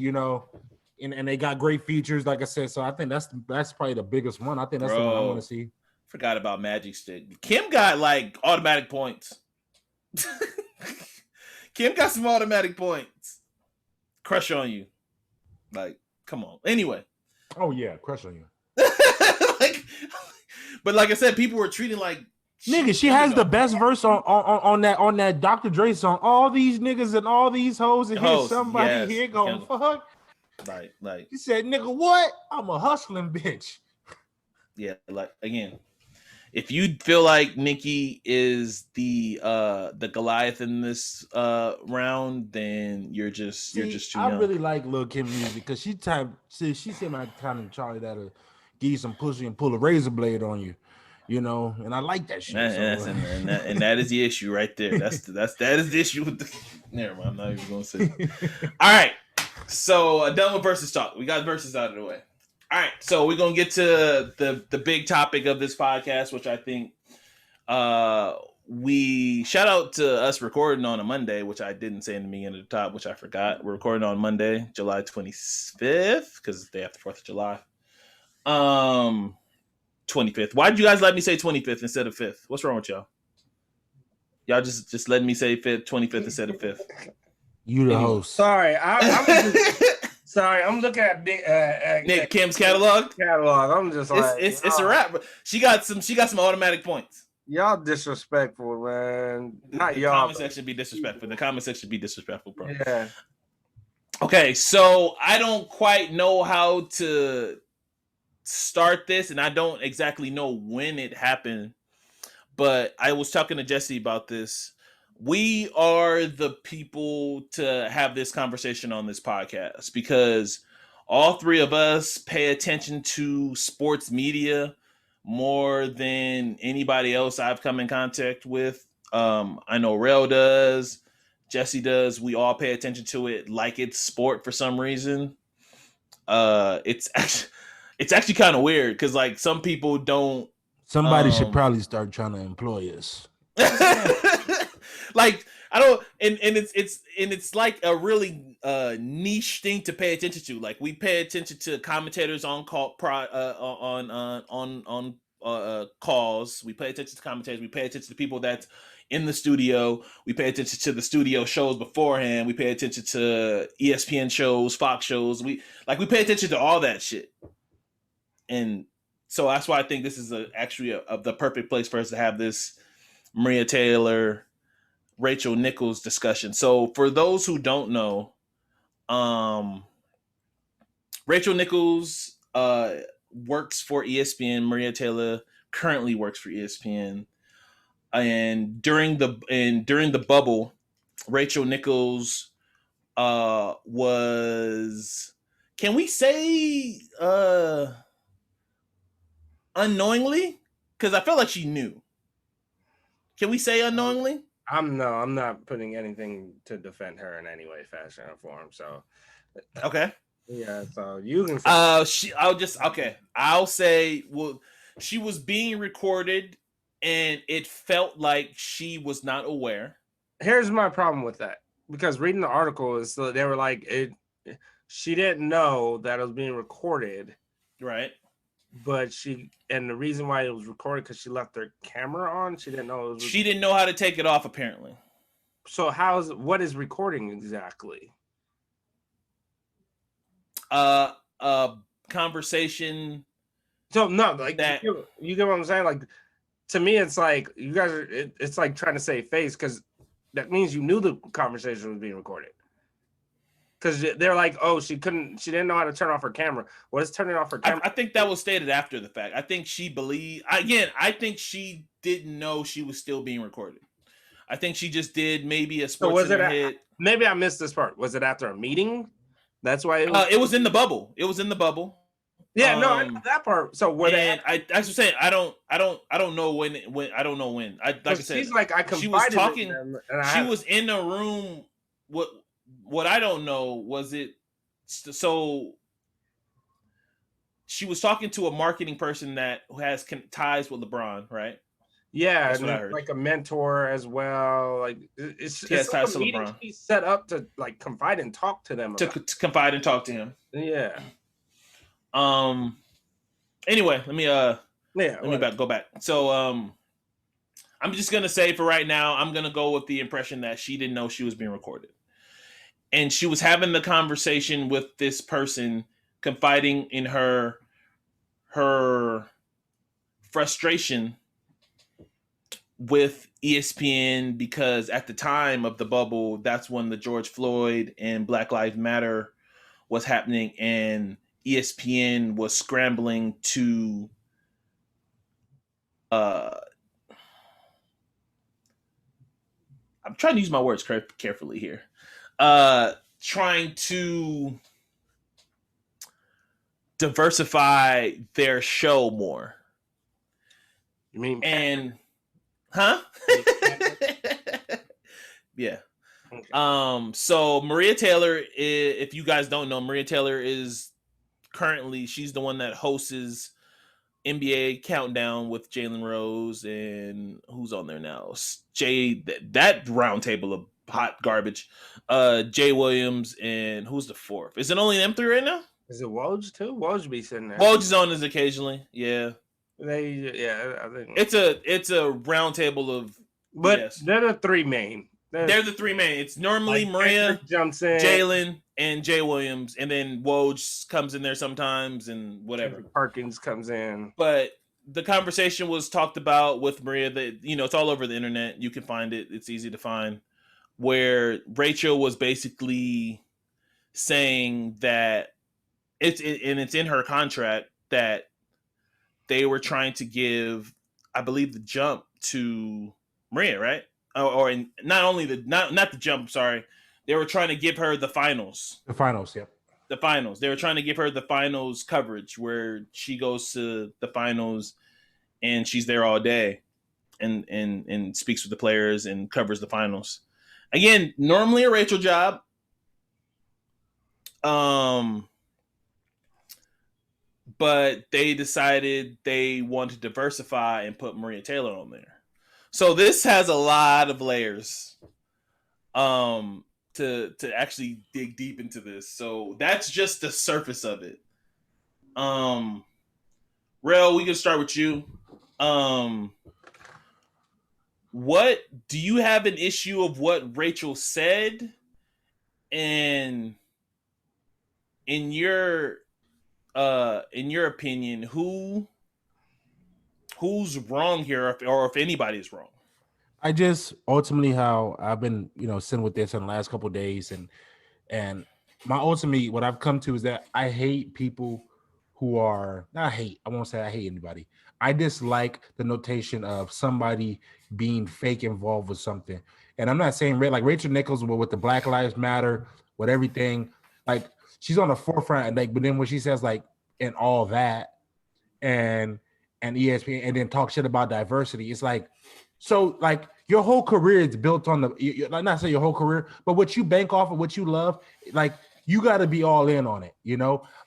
and they got great features, like I said. So I think that's probably the biggest one. I think that's the one I want to see. Forgot about Magic Stick. Kim got like automatic points. Kim got some automatic points. Crush on You. Like, come on. Anyway. Oh yeah, Crush on You. But like I said, people were treating like nigga, she has the best verse on that Dr. Dre song. All these niggas and all these hoes, and here's somebody here going fuck. Like he said, nigga, what? I'm a hustling bitch. Yeah, like again, if you feel like Nicki is the Goliath in this round, then you're just too young. I really like Lil Kim music because she said my kind of Charlie that'll give you some pussy and pull a razor blade on you. You know, and I like that shit. And that is the issue right there. That is the issue with the. Never mind, I'm not even gonna say it. All right, so done with versus talk. We got versus out of the way. All right, so we're gonna get to the big topic of this podcast, which I think we shout out to us recording on a Monday, which I didn't say in the beginning of the top, which I forgot. We're recording on Monday, July 25th, because it's the day after 4th of July. 25th. Why did you guys let me say 25th instead of 5th? What's wrong with y'all? Y'all just letting me say 25th instead of 5th. You the host. Sorry, I'm looking at Nick Kim's catalog. I'm just like it's a wrap. She got some automatic points. Y'all disrespectful, man. Not y'all. The comment section be disrespectful. The comment section be disrespectful, bro. Yeah. Okay, so I don't quite know how to start this, and I don't exactly know when it happened, but I was talking to Jesse about this. We are the people to have this conversation on this podcast because all three of us pay attention to sports media more than anybody else I've come in contact with. I know Rail does, Jesse does. We all pay attention to it like it's sport for some reason. It's actually kind of weird because like some people don't. Somebody should probably start trying to employ us. Like I don't, and it's like a really niche thing to pay attention to. Like we pay attention to commentators on calls. We pay attention to commentators. We pay attention to people that's in the studio. We pay attention to the studio shows beforehand. We pay attention to ESPN shows, Fox shows. We pay attention to all that shit. And so that's why I think this is actually the perfect place for us to have this Maria Taylor, Rachel Nichols discussion. So for those who don't know, Rachel Nichols works for ESPN. Maria Taylor currently works for ESPN. And during the bubble, Rachel Nichols was, can we say unknowingly? Because I felt like she knew. Can we say unknowingly? I'm not putting anything to defend her in any way, fashion, or form. So, okay, yeah. So you can. Say I'll say. Well, she was being recorded, and it felt like she was not aware. Here's my problem with that, because reading the article is they were like she didn't know that it was being recorded, right? But the reason why it was recorded because she left her camera on. She didn't know. She didn't know how to take it off, apparently. So what is recording exactly? Conversation. So no, like that. You get what I'm saying? Like to me, it's like you guys are. It's like trying to save face because that means you knew the conversation was being recorded. Because they're like, oh, she didn't know how to turn off her camera. What is turning off her camera? I think that was stated after the fact. I think she didn't know she was still being recorded. I think she just did maybe a sports hit. Maybe I missed this part. Was it after a meeting? That's why it was in the bubble. It was in the bubble. Yeah, no, I know that part. So what? And I was saying I don't know when I don't know when. I said she's like she was talking. She was in a room. What I don't know was it. So she was talking to a marketing person that has ties with LeBron, right? Yeah, and like a mentor as well. Like it's like a meeting he's set up to like confide and talk to them. To confide and talk to him. Yeah. Anyway, let me go back. So I'm just gonna say for right now, I'm gonna go with the impression that she didn't know she was being recorded, and she was having the conversation with this person, confiding in her frustration with ESPN, because at the time of the bubble, that's when the George Floyd and Black Lives Matter was happening, and ESPN was scrambling to I'm trying to use my words carefully here. Trying to diversify their show more. You mean huh? Yeah. Okay. So Maria Taylor, if you guys don't know, Maria Taylor is currently, she's the one that hosts NBA Countdown with Jalen Rose and who's on there now? That round table of hot garbage. Jay Williams and who's the fourth? Is it only them three right now? Is it Woj too? Woj be sitting there. Woj is on this occasionally. Yeah. I think it's a round table of. But yes. They're the three main. They're the three main. It's normally like Maria, jumps in, Jalen, and Jay Williams, and then Woj comes in there sometimes, and whatever. Perkins comes in. But the conversation was talked about with Maria. That it's all over the internet. You can find it. It's easy to find. Where Rachel was basically saying that it's in her contract that they were trying to give, I believe, the jump to Maria, right? Or not only not the jump. Sorry, they were trying to give her the finals. The finals, yep. The finals. They were trying to give her the finals coverage, where she goes to the finals and she's there all day, and speaks with the players and covers the finals. Again, normally a Rachel job. But they decided they want to diversify and put Maria Taylor on there. So this has a lot of layers to actually dig deep into this. So that's just the surface of it. Rel, we can start with you. What do you have an issue of what Rachel said? And in your opinion, who's wrong here, or if anybody's wrong? I just ultimately how I've been, sitting with this in the last couple of days, and my ultimate what I've come to is that I hate people who are I won't say I hate anybody. I dislike the notation of somebody being fake involved with something. And I'm not saying like Rachel Nichols with the Black Lives Matter, with everything, like she's on the forefront, like, but then when she says like and all that and ESPN and then talk shit about diversity, it's like, so like your whole career is built on like not say your whole career, but what you bank off of, what you love, like you got to be all in on it,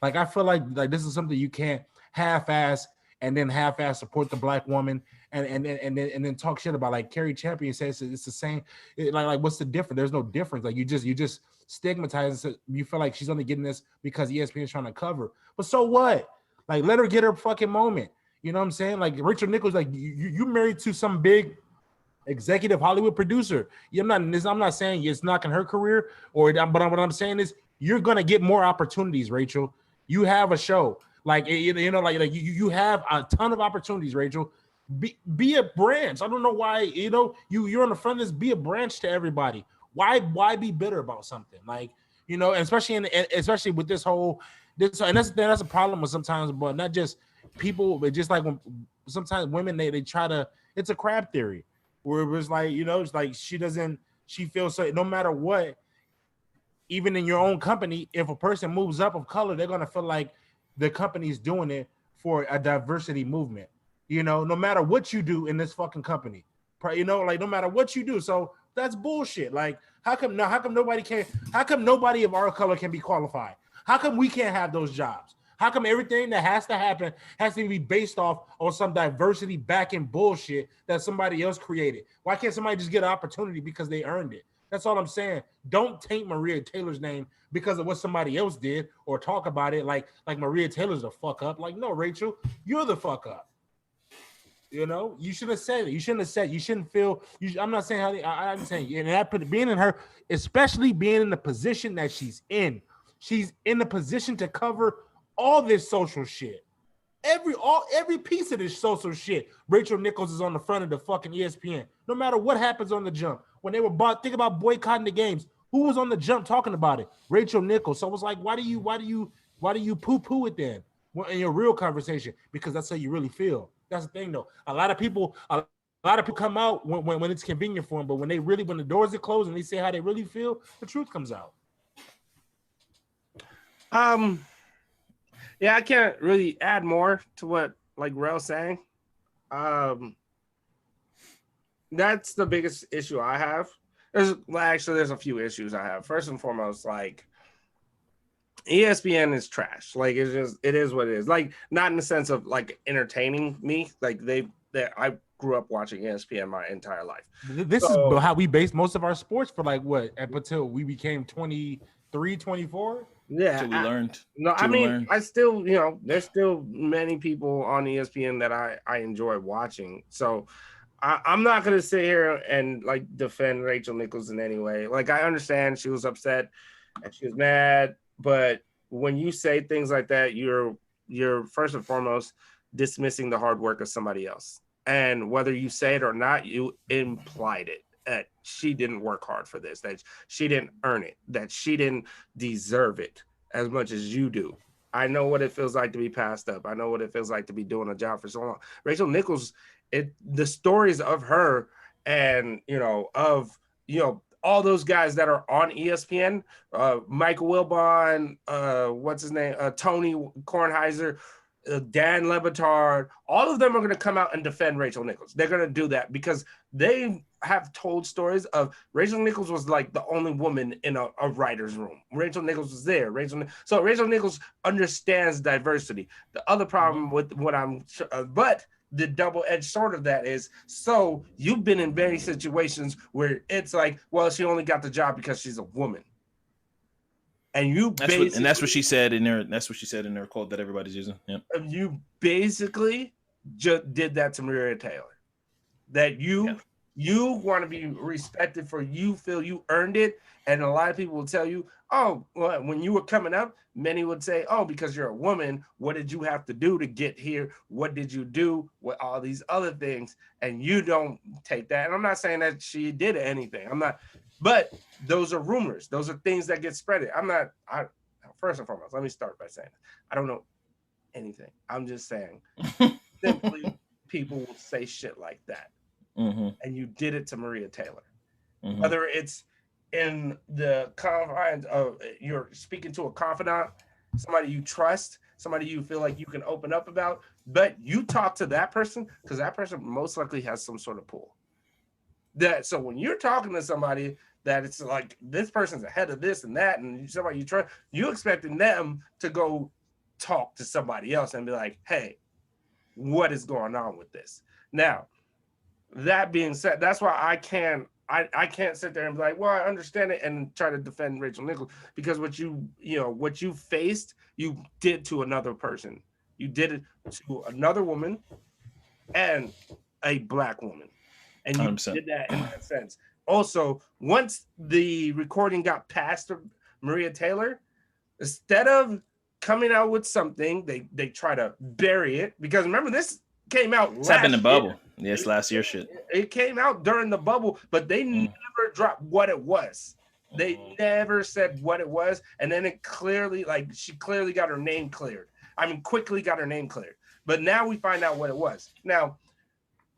Like I feel like this is something you can't half-ass and then half-ass support the black woman and then talk shit about, like Carrie Champion says it's the same. Like what's the difference? There's no difference. Like you just stigmatize. You feel like she's only getting this because ESPN is trying to cover. But so what? Like let her get her fucking moment. You know what I'm saying? Like Rachel Nichols, like you married to some big executive Hollywood producer. I'm not saying it's knocking her career, but what I'm saying is you're gonna get more opportunities, Rachel. You have a show, like you have a ton of opportunities, Rachel. Be a branch. I don't know why you're on the front of this. Be a branch to everybody. Why be bitter about something? Like and especially with this whole and that's a problem with sometimes, but not just people, but just like when sometimes women they try to. It's a crab theory where it was like it's like she feels so no matter what. Even in your own company, if a person moves up of color, they're gonna feel like the company's doing it for a diversity movement. No matter what you do in this fucking company, like no matter what you do. So that's bullshit. Like, how come nobody of our color can be qualified? How come we can't have those jobs? How come everything that has to happen has to be based off on some diversity backing bullshit that somebody else created? Why can't somebody just get an opportunity because they earned it? That's all I'm saying. Don't taint Maria Taylor's name because of what somebody else did or talk about it like Maria Taylor's the fuck up. Like, no, Rachel, you're the fuck up. You know, you should have said it. You shouldn't have said. You shouldn't feel. I'm not saying how. I'm saying, and that being in her, especially being in the position that she's in. She's in the position to cover all this social shit. Every piece of this social shit. Rachel Nichols is on the front of the fucking ESPN. No matter what happens on the jump. When they were think about boycotting the games, who was on the jump talking about it? Rachel Nichols. So it was like, why do you poo-poo it then? In your real conversation? Because that's how you really feel. That's the thing, though. A lot of people come out when it's convenient for them, but when the doors are closed and they say how they really feel, the truth comes out. Yeah, I can't really add more to what like Rel's saying. That's the biggest issue I have. There's a few issues I have. First and foremost, like ESPN is trash. Like it is what it is. Like not in the sense of like entertaining me. Like I grew up watching ESPN my entire life. This is how we based most of our sports for like what up until we became 23, 24. Yeah, we learned. No, I mean, I still, there's still many people on ESPN that I enjoy watching. So I'm not gonna sit here and like defend Rachel Nichols in any way. Like I understand she was upset and she was mad, but when you say things like that, you're first and foremost dismissing the hard work of somebody else. And whether you say it or not, you implied it. That she didn't work hard for this, that she didn't earn it, that she didn't deserve it as much as you do. I know what it feels like to be passed up. I know what it feels like to be doing a job for so long. Rachel Nichols, the stories of her and, all those guys that are on ESPN, Michael Wilbon, what's his name? Tony Kornheiser, Dan Lebitard, all of them are going to come out and defend Rachel Nichols. They're going to do that because they have told stories of Rachel Nichols was like the only woman in a writer's room. Rachel Nichols was there. So Rachel Nichols understands diversity. The other problem with what but the double-edged sword of that is, so you've been in many situations where it's like, well, she only got the job because she's a woman. And that's what she said in there. That's what she said in her quote that everybody's using. Yep. You basically just did that to Maria Taylor. That you want to be respected for you feel you earned it. And a lot of people will tell you, oh, well, when you were coming up, many would say, oh, because you're a woman, what did you have to do to get here? What did you do with all these other things? And you don't take that. And I'm not saying that she did anything. But those are rumors. Those are things that get spread. First and foremost, let me start by saying, I don't know anything. I'm just saying, simply people will say shit like that. Mm-hmm. And you did it to Maria Taylor. Mm-hmm. Whether it's in the confines of you're speaking to a confidant, somebody you trust, somebody you feel like you can open up about, but you talk to that person because that person most likely has some sort of pull. So when you're talking to somebody that it's like this person's ahead of this and that, and somebody you trust, you expecting them to go talk to somebody else and be like, hey, what is going on with this? Now, that being said, that's why I can't sit there and be like, well, I understand it and try to defend Rachel Nichols, because what you faced, you did to another person. You did it to another woman and a Black woman. And you 100%. Did that in that sense. Also, once the recording got passed to Maria Taylor, instead of coming out with something, they try to bury it. Because remember, this came out last year. It's happened in the bubble. Yeah, it's last year shit. It came out during the bubble, but they never dropped what it was. They never said what it was. And then it clearly, she clearly got her name cleared. Quickly got her name cleared. But now we find out what it was. Now,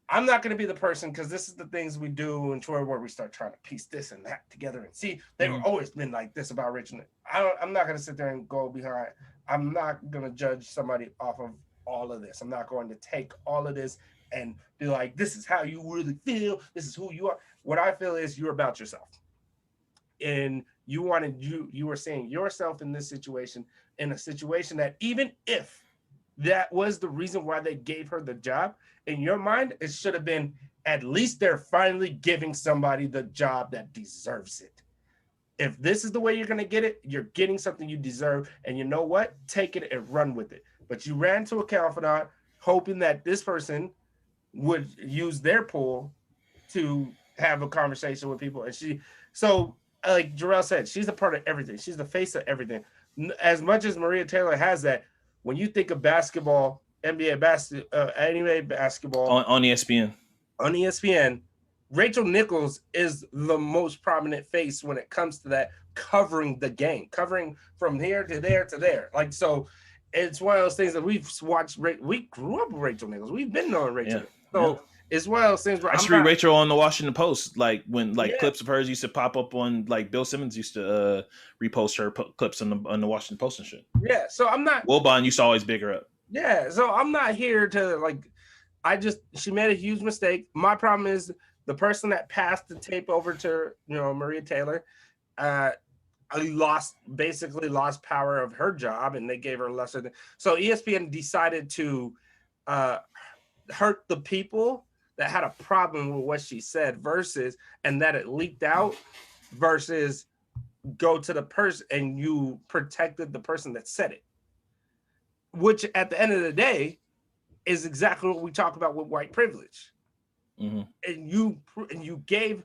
I'm not going to be the person, because this is the things we do in Troy where we start trying to piece this and that together and see. They've always been like this about Richmond. I'm not going to sit there and go behind. I'm not going to judge somebody off of all of this. I'm not going to take all of this and be like, this is how you really feel. This is who you are. What I feel is you're about yourself. and you were saying yourself in this situation, in a situation that even if that was the reason why they gave her the job, in your mind, it should have been, at least they're finally giving somebody the job that deserves it. If this is the way you're going to get it, you're getting something you deserve. And you know what? Take it and run with it. But you ran to a confidant hoping that this person would use their pull to have a conversation with people. And so like Jarrell said, she's a part of everything. She's the face of everything. As much as Maria Taylor has that, when you think of basketball, NBA basketball on ESPN, Rachel Nichols is the most prominent face when it comes to that, covering the game, covering from here to there to there. Like, so it's one of those things that we've watched. We grew up with Rachel Nichols. We've been knowing Rachel. Yeah. So it's one of those things where I used to read Rachel on the Washington Post, like when clips of hers used to pop up on, like Bill Simmons used to repost her clips on the Washington Post and shit. Yeah. So I'm not. Wilbon used to always big her up. Yeah. So I'm not here to like. She made a huge mistake. My problem is, the person that passed the tape over to, Maria Taylor, lost power of her job, and they gave her lesser. So ESPN decided to hurt the people that had a problem with what she said, and that it leaked out, versus go to the person and you protected the person that said it. Which at the end of the day is exactly what we talk about with white privilege. Mm-hmm. And you gave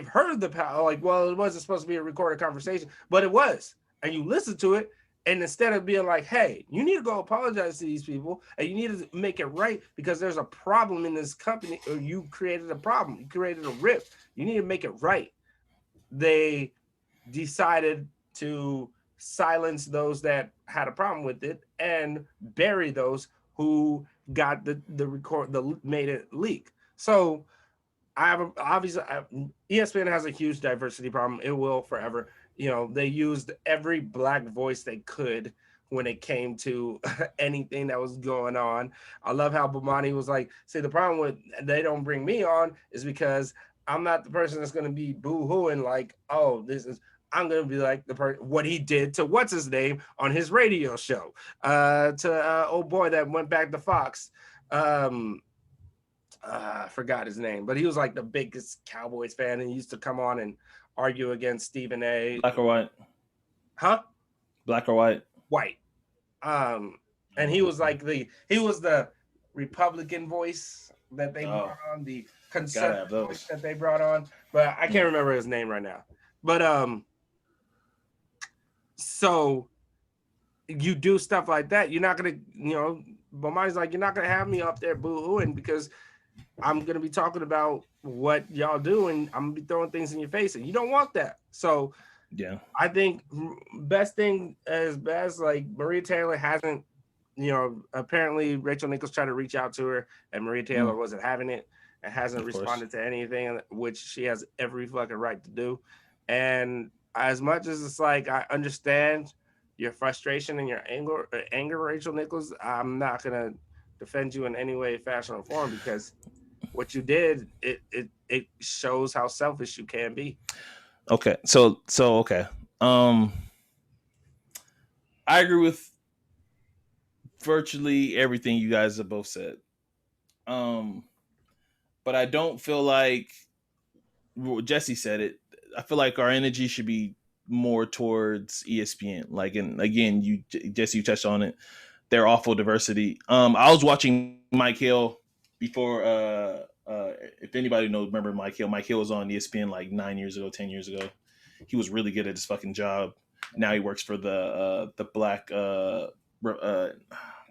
her the power. Like, well, it wasn't supposed to be a recorded conversation, but it was. And you listened to it, and instead of being like, hey, you need to go apologize to these people, and you need to make it right because there's a problem in this company, or you created a problem, you created a rift, you need to make it right. They decided to silence those that had a problem with it and bury those who got made it leak. So obviously ESPN has a huge diversity problem. It will forever. They used every black voice they could when it came to anything that was going on. I love how Bomani was like, see, the problem with they don't bring me on is because I'm not the person that's going to be boo-hooing like, oh, I'm going to be like what he did to what's his name on his radio show, to old boy that went back to Fox. I forgot his name, but he was like the biggest Cowboys fan and he used to come on and argue against Stephen A. Black or white? Huh? Black or white? White. And he was like he was the Republican voice that they brought on, the conservative voice that they brought on, but I can't remember his name right now. But so you do stuff like that, you're not gonna, Bomani's like, you're not gonna have me up there boo-hooing because I'm gonna be talking about what y'all do and I'm gonna be throwing things in your face, and you don't want that. So yeah, I think best thing is best. Like Maria Taylor hasn't, apparently Rachel Nichols tried to reach out to her and Maria Taylor wasn't having it and hasn't responded to anything, which she has every fucking right to do. And as much as it's like, I understand your frustration and your anger, Rachel Nichols, I'm not gonna defend you in any way, fashion, or form, because what you did, it shows how selfish you can be. Okay, so okay, I agree with virtually everything you guys have both said, but I don't feel like Jesse said it. I feel like our energy should be more towards ESPN. Like, and again, Jesse, you touched on it. They're awful diversity. I was watching Mike Hill before. If anybody remember Mike Hill was on ESPN like 9 years ago, 10 years ago. He was really good at his fucking job. Now he works for the black. I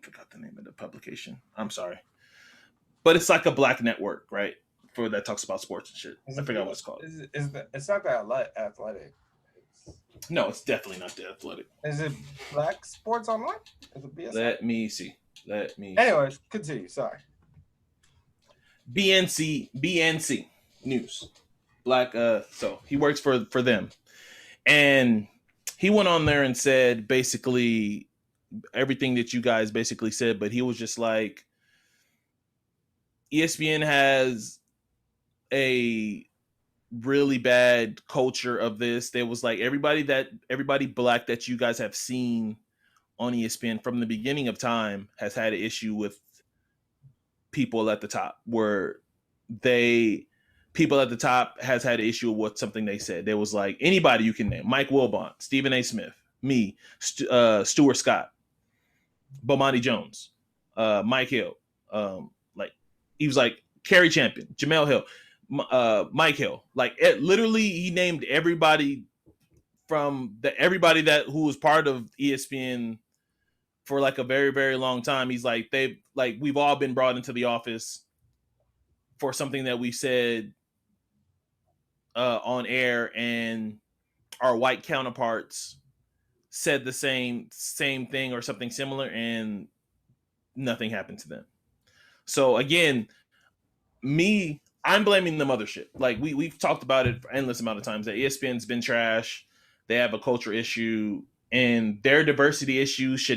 forgot the name of the publication. I'm sorry, but it's like a black network, right? That talks about sports and shit. I forgot what it's called. It's not that Athletic. No, it's definitely not the Athletic. Is it Black Sports Online? Is it BSN? Let me see. Anyways, continue. Sorry. BNC News. Black. So he works for them, and he went on there and said basically everything that you guys basically said, but he was just like, ESPN has a really bad culture of this. There was like everybody black that you guys have seen on ESPN from the beginning of time has had an issue with people at the top, where people at the top has had an issue with something they said. There was like anybody you can name: Mike Wilbon, Stephen A. Smith, me, Stuart Scott, Bomani Jones, Mike Hill, like he was like Kerry Champion, Jamel Hill, Mike Hill. Like literally, he named everybody everybody that who was part of ESPN for like a very, very long time. He's like, we've all been brought into the office for something that we said on air, and our white counterparts said the same thing or something similar, and nothing happened to them. So again, I'm blaming the mothership. Like we've talked about it for endless amount of times that ESPN's been trash. They have a culture issue, and their diversity issues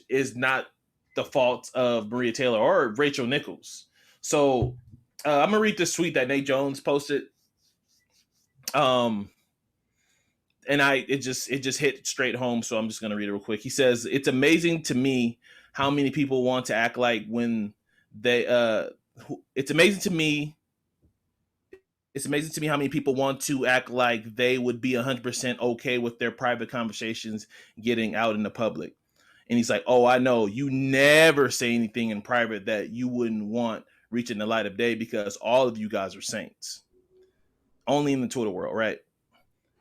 is not the fault of Maria Taylor or Rachel Nichols. So I'm gonna read this tweet that Nate Jones posted. And it just hit straight home. So I'm just gonna read it real quick. He says, "It's amazing to me how many people want to act like when they it's amazing to me how many people want to act like they would be 100% okay with their private conversations getting out in the public." And he's like, "Oh, I know you never say anything in private that you wouldn't want reaching the light of day, because all of you guys are saints. Only in the Twitter world, right?"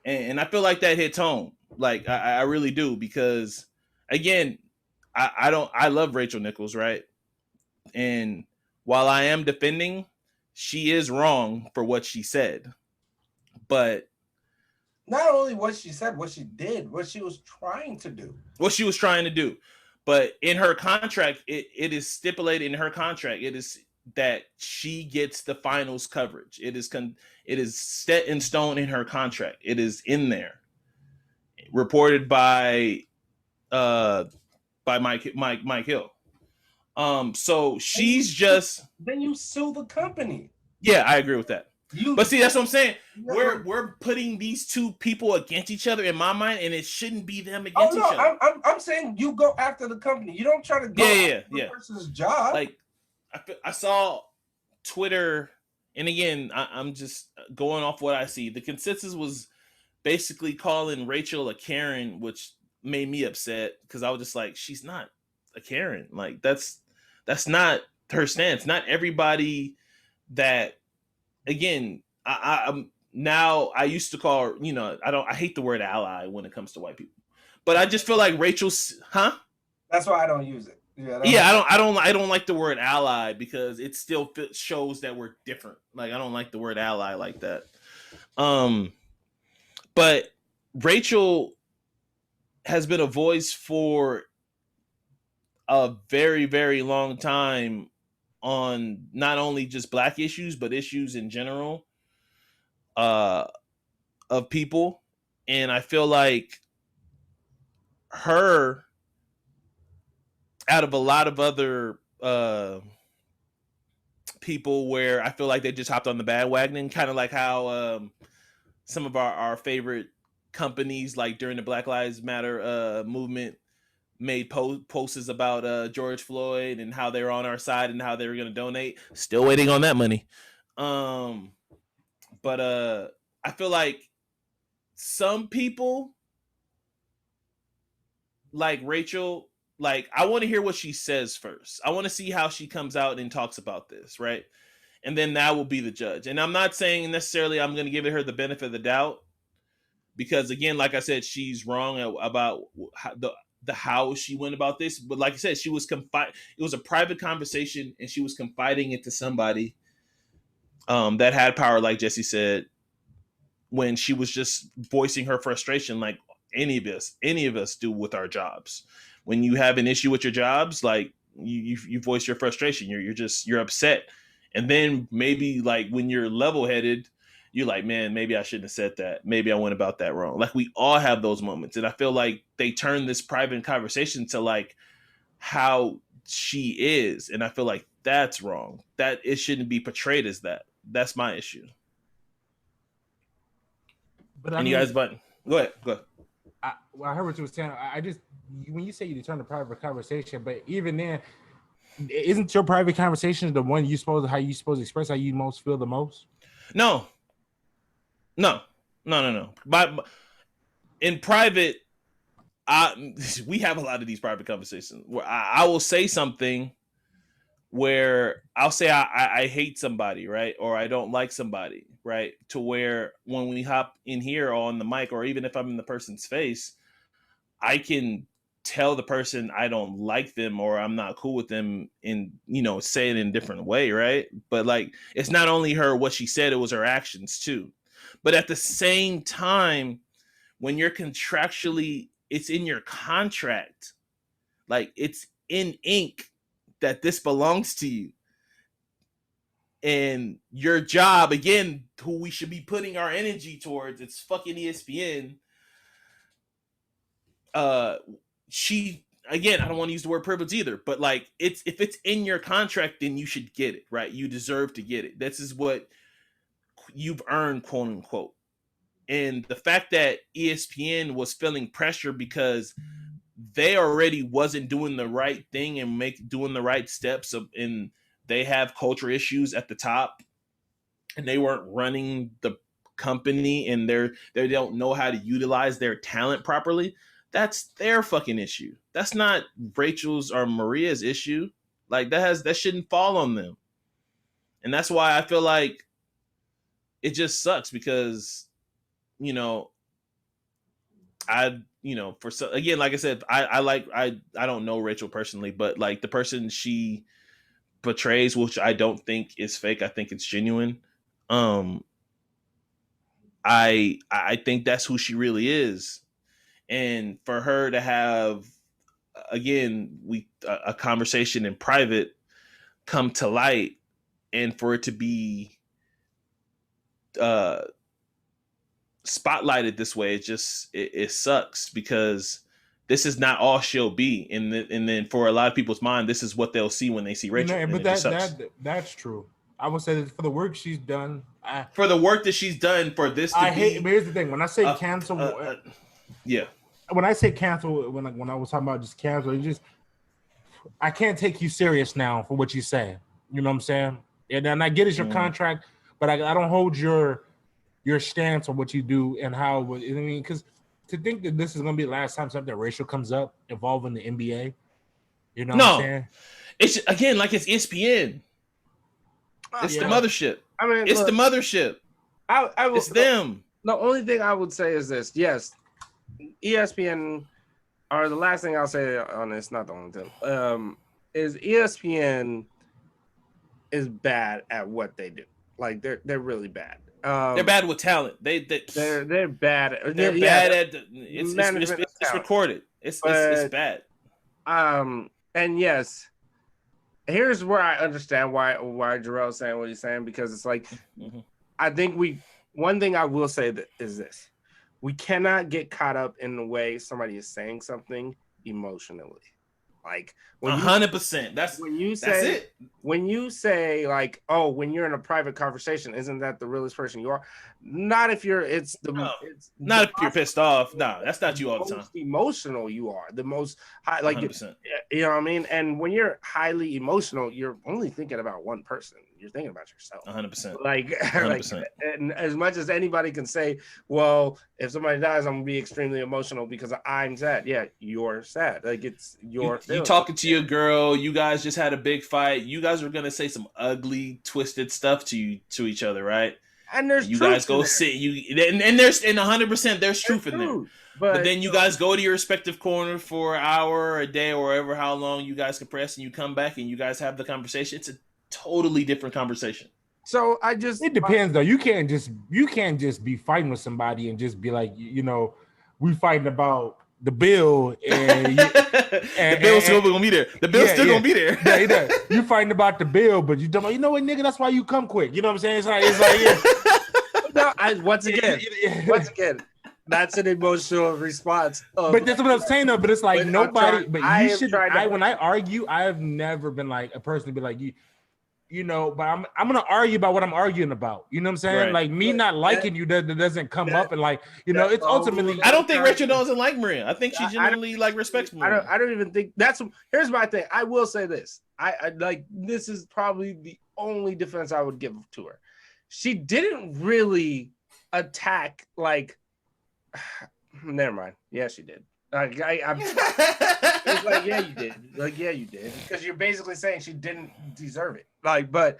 And I feel like that hits home. Like I really do, because again, I love Rachel Nichols, right? And while I am defending, she is wrong for what she said. But not only what she said, what she did, what she was trying to do. But in her contract, it is stipulated in her contract, it is that she gets the finals coverage. It is set in stone in her contract. It is in there. Reported by Mike Hill. So she's then you sue the company. Yeah, I agree with that. But see, that's what I'm saying. We're putting these two people against each other in my mind, and it shouldn't be them against each other. I'm saying you go after the company. You don't try to go after the person's job. Like I saw Twitter, and again, I'm just going off what I see. The consensus was basically calling Rachel a Karen, which made me upset, because I was just like, she's not a Karen. Like that's not her stance. Not everybody that, again, I'm now, I used to call her, I hate the word ally when it comes to white people, but I just feel like Rachel's, That's why I don't use it. I don't like the word ally, because it still shows that we're different. Like I don't like the word ally like that. But Rachel has been a voice for a very, very long time on not only just Black issues, but issues in general of people. And I feel like her, out of a lot of other people, where I feel like they just hopped on the bandwagon, kind of like how some of our favorite companies, like during the Black Lives Matter movement, made posts about George Floyd and how they're on our side and how they were going to donate. Still waiting on that money. But I feel like some people, like Rachel, like I want to hear what she says first. I want to see how she comes out and talks about this, right? And then that will be the judge. And I'm not saying necessarily I'm going to give her the benefit of the doubt, because again, like I said, she's wrong about how she went about this. But like I said, she was it was a private conversation, and she was confiding it to somebody that had power, like Jesse said, when she was just voicing her frustration, like any of us do with our jobs. When you have an issue with your jobs, like you voice your frustration, you're upset. And then maybe like when you're level-headed, you're like, man, maybe I shouldn't have said that. Maybe I went about that wrong. Like we all have those moments. And I feel like they turn this private conversation to like how she is. And I feel like That's wrong. That it shouldn't be portrayed as that. That's my issue. But you guys, but go ahead. I heard what you were saying. I just, when you say you turn to private conversation, but even then, isn't your private conversation the one how you supposed to express how you most feel the most? No. But in private, we have a lot of these private conversations where I will say something where I'll say I hate somebody, right? Or I don't like somebody, right? To where when we hop in here on the mic, or even if I'm in the person's face, I can tell the person I don't like them or I'm not cool with them and, say it in a different way, right? But like, it's not only what she said, it was her actions too. But at the same time, when you're contractually, it's in your contract, like it's in ink that this belongs to you. And your job, again, who we should be putting our energy towards, it's fucking ESPN. Again, I don't want to use the word privilege either, but like if it's in your contract, then you should get it, right? You deserve to get it. This is what you've earned, quote unquote. And the fact that ESPN was feeling pressure because they already wasn't doing the right thing and doing the right steps and they have culture issues at the top and they weren't running the company and they don't know how to utilize their talent properly. That's their fucking issue. That's not Rachel's or Maria's issue. Like that shouldn't fall on them. And that's why I feel like it just sucks because, again, like I said, I don't know Rachel personally, but like the person she portrays, which I don't think is fake, I think it's genuine. I think that's who she really is. And for her to have, again, a conversation in private come to light, and for it to be spotlighted this way, it sucks because this is not all she'll be. And then for a lot of people's mind, this is what they'll see when they see Rachel. But that's true. I would say that for the work she's done, for the work that she's done for this, but here's the thing: when I say cancel, yeah. When I say cancel, when I was talking about just cancel, I can't take you serious now for what you say. You know what I'm saying? And I get it's your contract, but I don't hold your stance on what you do and how. I mean, because to think that this is going to be the last time something racial comes up involving the NBA, you know what I'm saying? It's again like it's ESPN. It's the mothership. I mean, it's the mothership. It's them. The only thing I would say is this: yes, ESPN, or the last thing I'll say on this, not the only thing, is ESPN is bad at what they do. Like they're really bad. They're bad with talent. They're bad. They're bad at it's recorded. It's bad. And yes, here's where I understand why Jarrell's saying what he's saying, because it's like I think one thing I will say is this: we cannot get caught up in the way somebody is saying something emotionally. Like 100%. That's it. When you say like, oh, when you're in a private conversation, isn't that the realest person you are? Not if you're. Not if you're pissed off. No, that's not you all the time. Most emotional you are, the most high, like 100%. You know what I mean. And when you're highly emotional, you're only thinking about one person. You're thinking about yourself. 100%. Like 100%. And as much as anybody can say, well, if somebody dies, I'm gonna be extremely emotional because I'm sad. Yeah, you're sad. Like it's your. You talking to your girl. You guys just had a big fight. You guys were gonna say some ugly, twisted stuff to each other, right? And there's you guys go sit and there's 100% there's truth in there. But then you guys go to your respective corner for an hour, a day, or whatever, how long you guys compress, and you come back and you guys have the conversation. It's a totally different conversation. So it depends though. You can't just be fighting with somebody and just be like, we fighting about the bill and the bill's still gonna be there. The bill's still gonna be there. Yeah, you fighting about the bill, but you don't. You know what, nigga? That's why you come quick. You know what I'm saying? It's like no, once again, that's an emotional response. But that's what I'm saying though. But it's like nobody. But you should. When I argue, I have never been like a person to be like, but I'm gonna argue about what I'm arguing about. You know what I'm saying? Right. Like me not liking you that doesn't come up and like it's ultimately. I don't think Rachel doesn't like Maria. I think she genuinely respects Maria. I don't even think that's. Here's my thing. I will say this. I like this is probably the only defense I would give to her. She didn't really attack like. Never mind. Yeah, she did. It's like, yeah, you did. Like, yeah, you did. Because you're basically saying she didn't deserve it. Like, but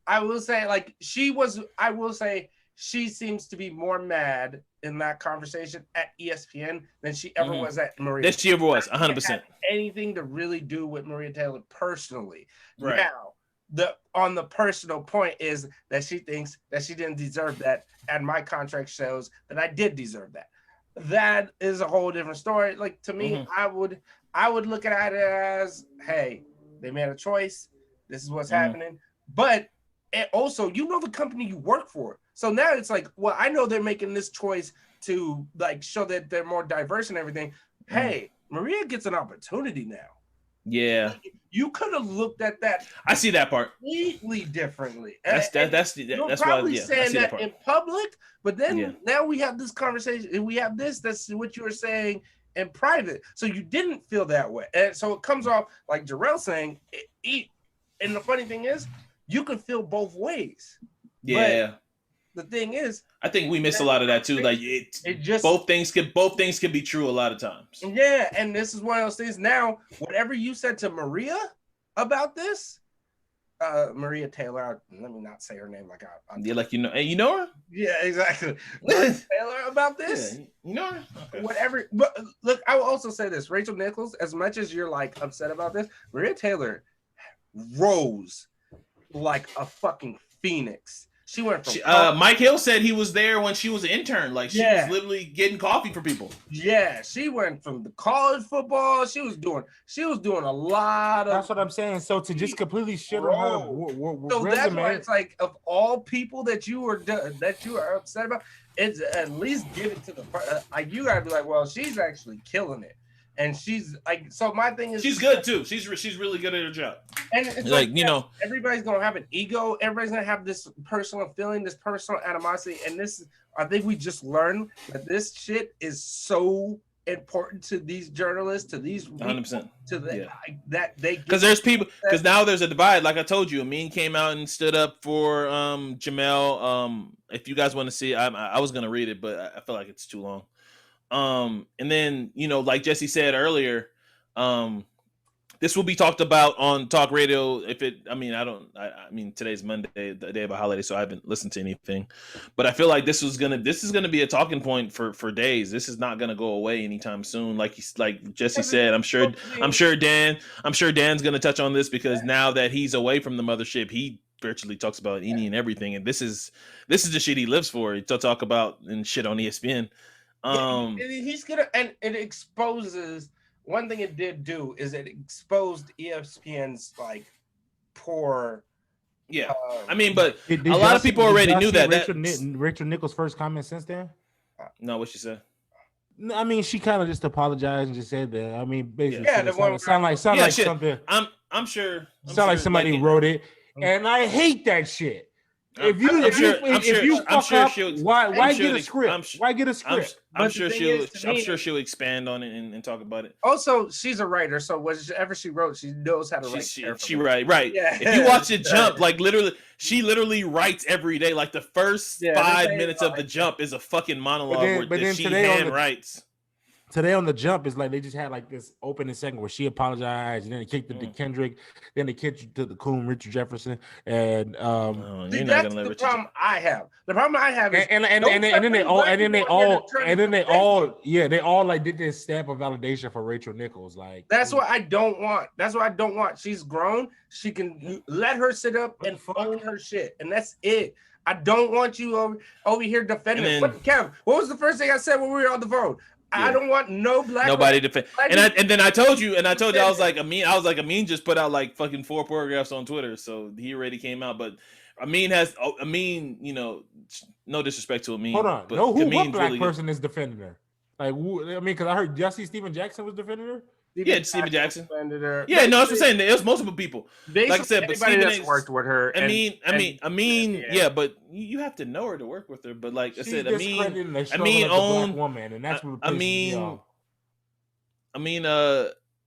I will say, like, she seems to be more mad in that conversation at ESPN than she ever was at Maria. That she ever was, 100%. Anything to really do with Maria Taylor personally. Right. Now, on the personal point is that she thinks that she didn't deserve that, and my contract shows that I did deserve that. That is a whole different story. Like, to me, I would look at it as, hey, they made a choice. This is what's happening. But also, the company you work for. So now it's like, well, I know they're making this choice to like show that they're more diverse and everything. Hey, Maria gets an opportunity now. Yeah. You could have looked at that. I see that part completely differently. That's probably saying that in public, but then now we have this conversation and we have this. That's what you were saying in private. So you didn't feel that way, and so it comes off like Jarrell saying. And the funny thing is, you can feel both ways. Yeah. But the thing is, I think we miss a lot of that too. Like both things can be true a lot of times. Yeah, and this is one of those things. Now, whatever you said to Maria about this, Maria Taylor. Let me not say her name like Hey, you know her? Yeah, exactly. Maria Taylor about this. Yeah, you know her? Okay. Whatever. But look, I will also say this: Rachel Nichols. As much as you're like upset about this, Maria Taylor rose like a fucking phoenix. She went from Mike Hill said he was there when she was an intern. Like she was literally getting coffee for people. Yeah, she went from the college football. She was doing a lot of. That's what I'm saying. So to just completely shit on her so resume, that's why it's like of all people that you are upset about, it's at least give it to the like you gotta be like, well, she's actually killing it. And she's like, so my thing is, she's good too. She's really good at her job. And it's like everybody's gonna have an ego. Everybody's gonna have this personal feeling, this personal animosity. And I think we just learned that this shit is so important to these journalists, to these 100%, that they because there's people because now there's a divide. Like I told you, Amin came out and stood up for Jamel. If you guys want to see, I was gonna read it, but I feel like it's too long. And then, like Jesse said earlier, this will be talked about on talk radio. Today's Monday, the day of a holiday, so I haven't listened to anything, but I feel like this is going to be a talking point for days. This is not going to go away anytime soon. Like Jesse said, I'm sure Dan's going to touch on this because now that he's away from the mothership, he virtually talks about any and everything. And this is the shit he lives for. To talk about and shit on ESPN. He's gonna, and it exposes one thing it did do is it exposed ESPN's like poor. Yeah, but a lot of people already knew that. Rachel Nichols' first comment since then. No, what she said. She kind of just apologized and just said that. Basically, sound like something. I'm sure. Sound like somebody wrote it, and I hate that shit. Why get a script? Why get a script? I'm sure she'll expand on it and talk about it. Also, she's a writer, so whatever she wrote, she knows how to write. She right. Yeah. If you watch the Jump, like she literally writes every day. Like the first 5 minutes of the Jump is a fucking monologue where she hand writes. Today on the Jump is like they just had like this opening segment where she apologized and then they kicked it to Kendrick, then they kicked it to the coon Richard Jefferson, and that's the problem I have. The problem I have is they all like did this stamp of validation for Rachel Nichols. Like that's what I don't want. That's what I don't want. She's grown. She can let her sit up and own her shit, and that's it. I don't want you over here defending. Kev, what was the first thing I said when we were on the phone? I don't want nobody defend. And then I told you, I was like, Amin just put out like fucking 4 paragraphs on Twitter, so he already came out. But Amin, no disrespect to Amin. Hold on, but what black person is defending her? Like, because I heard Jesse Steven Jackson was defending her. Stephen Jackson. Her. Yeah, no, that's what I'm saying. There's multiple people. Like I said, but Stephen that's worked with her. I mean, yeah, but you have to know her to work with her. But like I said, black woman, and that's what pisses me off.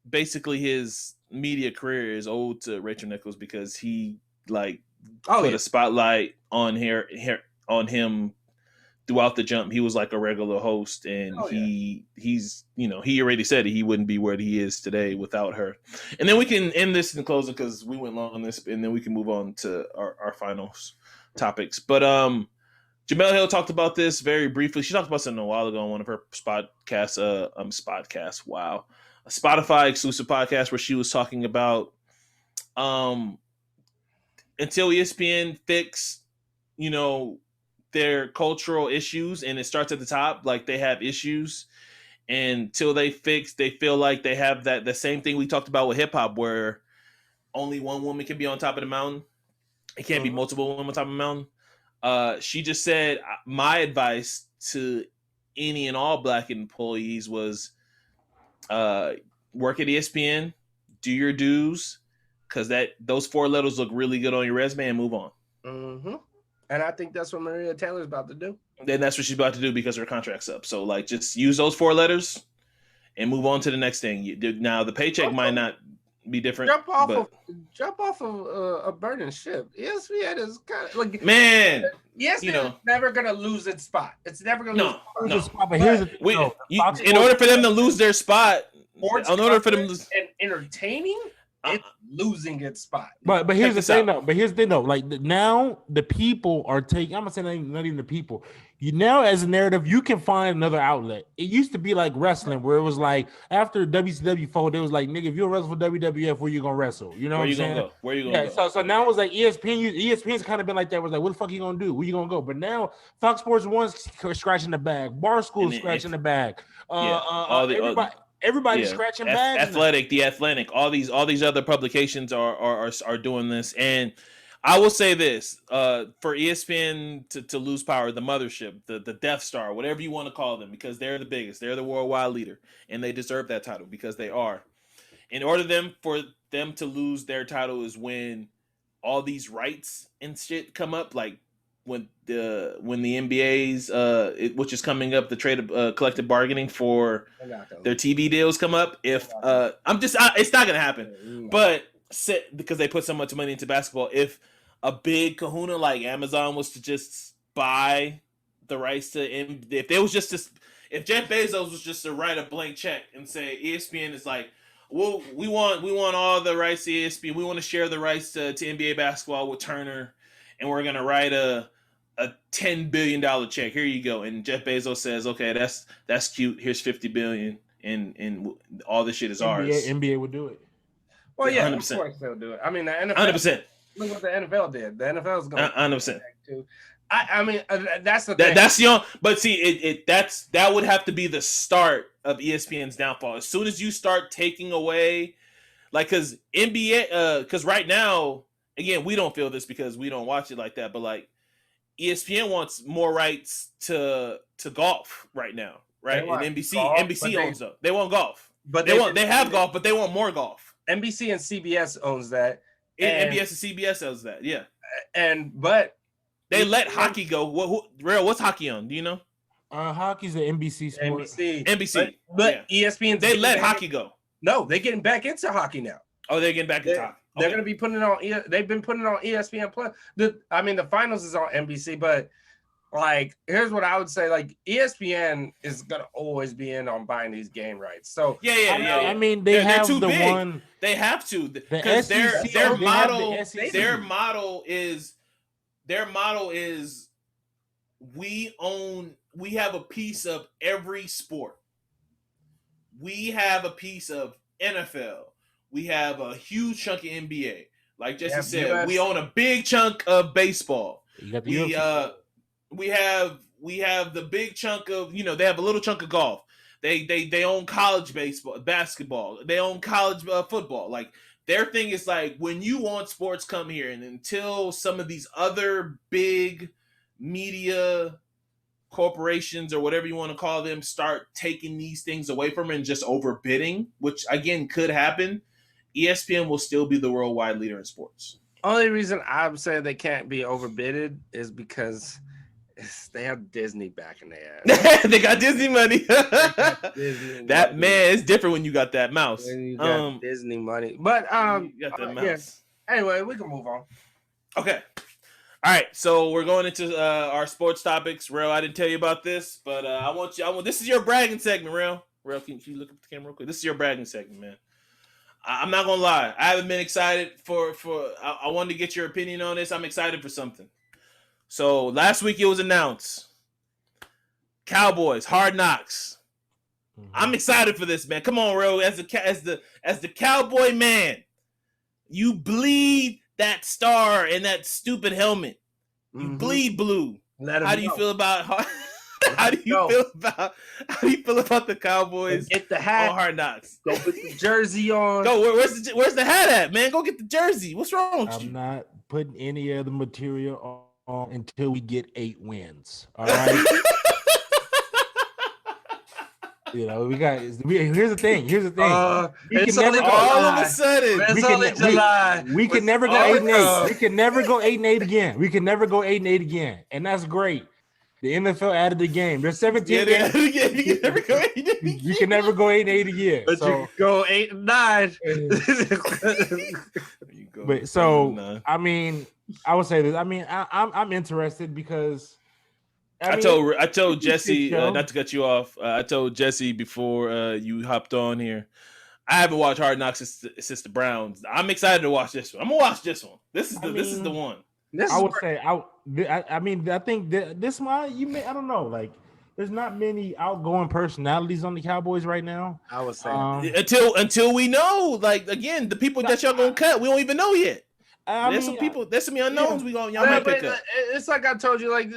Basically, his media career is owed to Rachel Nichols because he put a spotlight on him throughout the jump. He was like a regular host, and he's he already said he wouldn't be where he is today without her. And then we can end this in closing because we went long on this, and then we can move on to our finals topics. But Jemele Hill talked about this very briefly. She talked about something a while ago on one of her podcasts. Wow, a Spotify exclusive podcast where she was talking about until ESPN fix, their cultural issues, and it starts at the top. Like they have issues, and until they fix, they feel like they have the same thing we talked about with hip hop, where only one woman can be on top of the mountain. It can't be multiple women on top of the mountain. She just said, my advice to any and all black employees was work at ESPN, do your dues, because those 4 letters look really good on your resume, and move on. Mm-hmm. And I think that's what Maria Taylor's about to do. Then that's what she's about to do because her contract's up. So just use those 4 letters and move on to the next thing. Now the paycheck might not be different. Jump off of a burning ship. ESPN is kind of like, man. ESPN is never gonna lose its spot. It's never gonna lose its spot. But here's in order for them to lose their spot, in order for them to and entertaining, it's losing its spot. But here's the thing though. Like now the people are taking. I'm gonna say not even the people. Now as a narrative, you can find another outlet. It used to be like wrestling, where it was like after WCW folded, it was like, nigga, if you wrestle for WWF, where you gonna wrestle? You know what I'm saying? Where you gonna go? So now it's like ESPN's kind of been like that. It was like, what the fuck you gonna do? Where you gonna go? But now Fox Sports 1's scratching the bag. Barstool scratching the bag. Everybody's scratching bags. The Athletic, all these other publications are doing this. And I will say this, for ESPN to lose power, the mothership, the Death Star, whatever you want to call them, because they're the biggest, they're the worldwide leader, and they deserve that title because they are. In order for them to lose their title is when all these rights and shit come up, like when the NBA's which is coming up, the trade collective bargaining for their TV deals come up. If it's not gonna happen, but because they put so much money into basketball, if a big kahuna like Amazon was to just buy the rights to, if Jeff Bezos was just to write a blank check and say ESPN is like, well, we want all the rights to ESPN, we want to share the rights to NBA basketball with Turner, and we're gonna write a $10 billion check. Here you go. And Jeff Bezos says, okay, that's cute. Here's $50 billion, and all this shit is ours. NBA would do it. Well, yeah, 100%. Of course they'll do it. I mean, the NFL. 100%. Look what the NFL did. The NFL is going. 100%. Too. I mean, that's the thing. That's the only. But see, that would have to be the start of ESPN's downfall. As soon as you start taking away, like, because NBA, because right now, again, we don't feel this because we don't watch it like that. But like, ESPN wants more rights to golf right now, right? And NBC owns them. They want golf, but they have golf, but they want more golf. NBC and CBS owns that. NBS and CBS owns that, yeah. But they let hockey go. What's hockey on? Do you know? Hockey's an NBC sport. NBC. But ESPN. They let hockey go. No, they're getting back into hockey now. Oh, they're getting back into hockey. They're going to be putting it on. They've been putting it on ESPN Plus. The finals is on NBC, but like, here's what I would say: like, ESPN is going to always be in on buying these game rights. So yeah. I mean, they're too big. One. They have to because their model is we have a piece of every sport. We have a piece of NFL. We have a huge chunk of NBA. Like Jesse said, we own a big chunk of baseball. We have the big chunk of, they have a little chunk of golf. They own college basketball. They own college football. Like, their thing is like, when you want sports, come here. And until some of these other big media corporations or whatever you want to call them start taking these things away from it and just overbidding, which again could happen, ESPN will still be the worldwide leader in sports. Only reason I'm saying they can't be overbidded is because they have Disney back in their ass. They got Disney money. That money. man, it's different when you got that mouse. When you got Disney money. But you got that mouse. Yeah. Anyway, we can move on. Okay. All right, so we're going into our sports topics. Real, I didn't tell you about this, but this is your bragging segment, Real. Real, can you look at the camera real quick? This is your bragging segment, man. I'm not gonna lie. I haven't been excited I wanted to get your opinion on this. I'm excited for something. So last week it was announced. Cowboys, Hard Knocks. Mm-hmm. I'm excited for this, man. Come on, Real. As the Cowboy man, you bleed that star in that stupid helmet. You bleed blue. How do you feel about how do you feel about the Cowboys? Get the hat. On Hard Knocks. Go put the jersey on. Go. Where's the hat at, man? Go get the jersey. What's wrong with you? I'm not putting any other material on until we get 8 wins. All right. You know, here's the thing. It's only all of a sudden. It's only July. We can never go 8-8. We can never go 8-8 again. We can never go 8-8 again. And that's great. The NFL added the game. There's 17 games. You can never go 8-8. You can never go 8-8 again. But you can go 8-9. But so I mean, I would say this. I mean, I'm interested because I told Jesse not to cut you off. I told Jesse before you hopped on here. I haven't watched Hard Knocks since the Browns. I'm excited to watch this one. I'm gonna watch this one. This is the one. I think this one I don't know. Like, there's not many outgoing personalities on the Cowboys right now. I would say until we know. Like, again, the people that y'all gonna cut, we don't even know yet. There's some unknowns. Y'all might pick up. It's like I told you, like.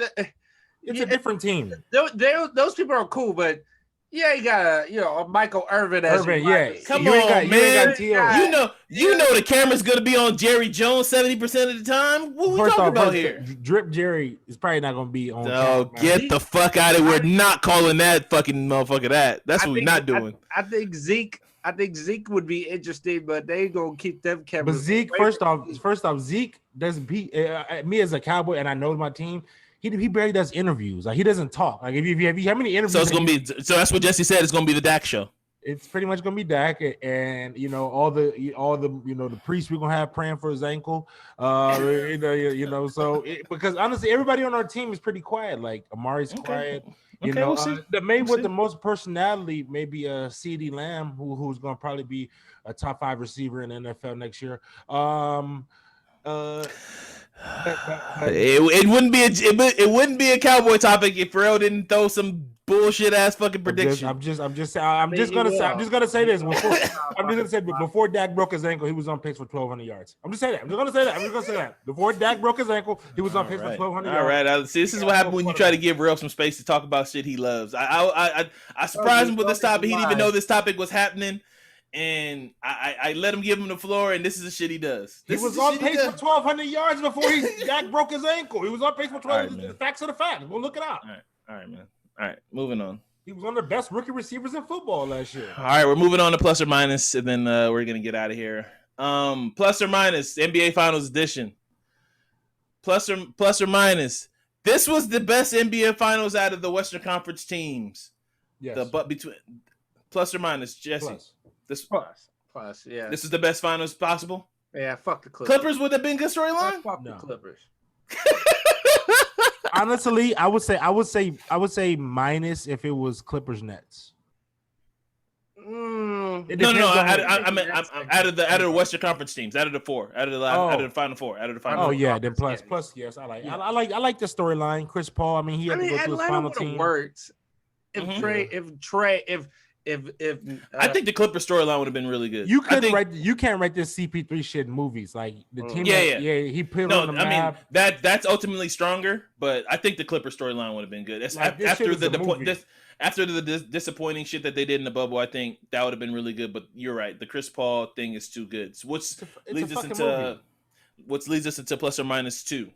It's a different team. Those people are cool, but yeah, you got a Michael Irvin as Come on, man. You know the camera's gonna be on Jerry Jones 70% of the time. What we talking about here? Drip Jerry is probably not gonna be on. Oh, get the fuck out of here! We're not calling that fucking motherfucker that. That's what we're not doing. I think Zeke would be interesting, but they gonna keep them cameras. But Zeke, first off, Zeke doesn't beat me as a Cowboy, and I know my team. He barely does interviews. Like, he doesn't talk. Like, if you how many interviews? So it's gonna be. So that's what Jesse said. It's gonna be the Dak show. It's pretty much gonna be Dak, and all the the priests we're gonna have praying for his ankle. Because honestly, everybody on our team is pretty quiet. Like, Amari's quiet. We'll see. The most personality, maybe CeeDee Lamb, who's gonna probably be a top 5 receiver in the NFL next year. It wouldn't be a Cowboy topic if Pharrell didn't throw some bullshit ass fucking prediction. I'm just gonna say this. Before Dak broke his ankle, he was on pace for 1,200 yards. I'm just gonna say that. Before Dak broke his ankle, he was on pace for 1,200 yards. All right, see, this is what happens when you try to give Real some space to talk about shit he loves. I surprised him with this topic. He didn't even know this topic was happening. And I let him give him the floor, and this is the shit he does. He was on pace for 1,200 yards before Dak broke his ankle. He was on pace for 1,200. Facts are the facts. We'll look it out. All right, man. All right, moving on. He was one of the best rookie receivers in football last year. All right, we're moving on to plus or minus, and then we're gonna get out of here. Plus or minus NBA Finals edition. Plus or minus. This was the best NBA Finals out of the Western Conference teams. Yes. Between plus or minus, Jesse. Plus, yeah. This is the best finals possible. Yeah, fuck the Clippers. Clippers would have been good storyline. Fuck the Clippers. Honestly, I would say minus if it was Clippers Nets. No. I'm out of the Western Conference teams, out of the four, out of the Final Four, out of the Final. Oh yeah, then plus yes, I like the storyline. Chris Paul. I mean, he had to go to his final team. Worked if I think the Clipper storyline would have been really good. You can't write this CP3 shit in movies. Like, the team he put on the map. I mean, that's ultimately stronger, but I think the Clipper storyline would have been good. After the disappointing shit that they did in the bubble, I think that would have been really good. But you're right, the Chris Paul thing is too good. So what leads us into plus or minus 2.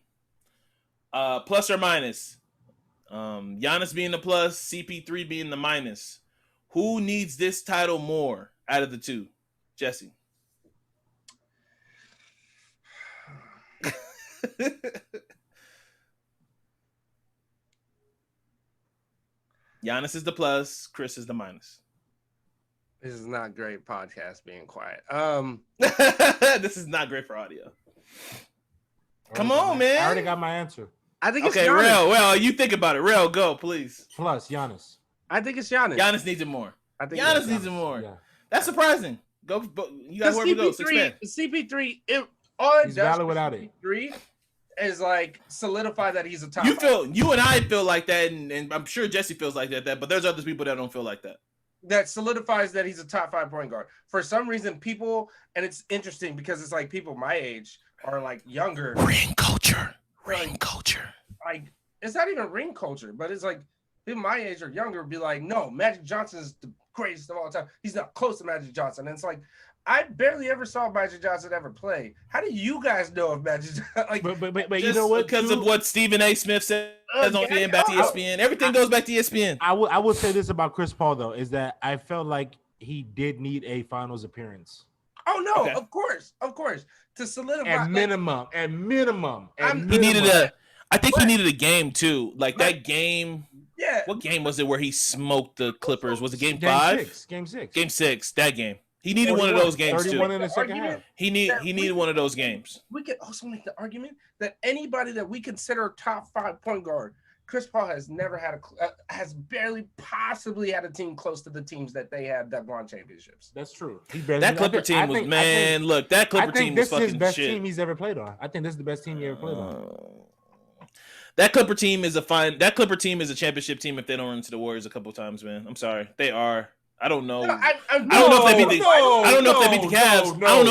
Plus or minus. Giannis being the plus, CP3 being the minus. Who needs this title more out of the two? Jesse. Giannis is the plus, Chris is the minus. This is not great podcast being quiet. This is not great for audio. Come on, man. I already got my answer. I think it's okay, Giannis. Well, you think about it. Real, go, please. Plus Giannis. I think it's Giannis. Giannis needs it more. I think Giannis needs it more. Yeah. That's surprising. Go, you got whoever goes. CP3, he's valid without it. CP3 is like solidify that he's a top. You and I feel like that, and I'm sure Jesse feels like that. But there's other people that don't feel like that. That solidifies that he's a top 5 point guard. For some reason, people, and it's interesting because it's like people my age are like younger. Ring culture. Like it's not even ring culture, but it's like people my age or younger be like, no, Magic Johnson is the greatest of all time. He's not close to Magic Johnson. And it's like, I barely ever saw Magic Johnson ever play. How do you guys know of Magic Johnson? Like, but you know what? Because of what Stephen A. Smith says on back to ESPN. Everything goes back to ESPN. I will say this about Chris Paul, though, is that I felt like he did need a finals appearance. Oh, no, okay. Of course. To solidify. At minimum. He needed I think he needed a game, too. Like, that game. Yeah. What game was it where he smoked the Clippers? Was it game 5? Game 6. Game 6, that game. He needed one of those games, 31 too. in the second half. He needed one of those games. We could also make the argument that anybody that we consider top 5 point guard, Chris Paul has never had has barely possibly had a team close to the teams that they had that won championships. That's true. That Clipper team was, man, look, that Clipper team was fucking shit. This is the best team he's ever played on. I think this is the best team he ever played on. That Clipper team is a championship team if they don't run into the Warriors a couple of times, man. I'm sorry. They are. I don't know. I don't know if they beat the Cavs. I don't know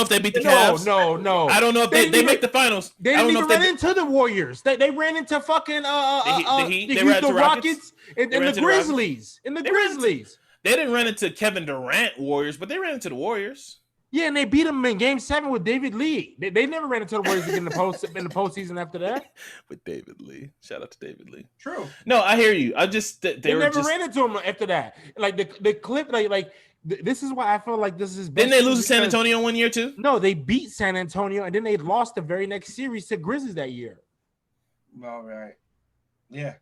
if they beat the Cavs. No. I don't know if they make the finals. They didn't even run into the Warriors. They ran into fucking the Rockets and the Grizzlies. They didn't run into Kevin Durant Warriors, but they ran into the Warriors. Yeah, and they beat them in Game 7 with David Lee. They never ran into the Warriors again in the postseason after that. With David Lee, shout out to David Lee. True. No, I hear you. I just they never ran into him after that. Like the clip, like this is why I feel like this is. Didn't they lose to San Antonio one year too? No, they beat San Antonio, and then they lost the very next series to Grizzlies that year. All right. Yeah.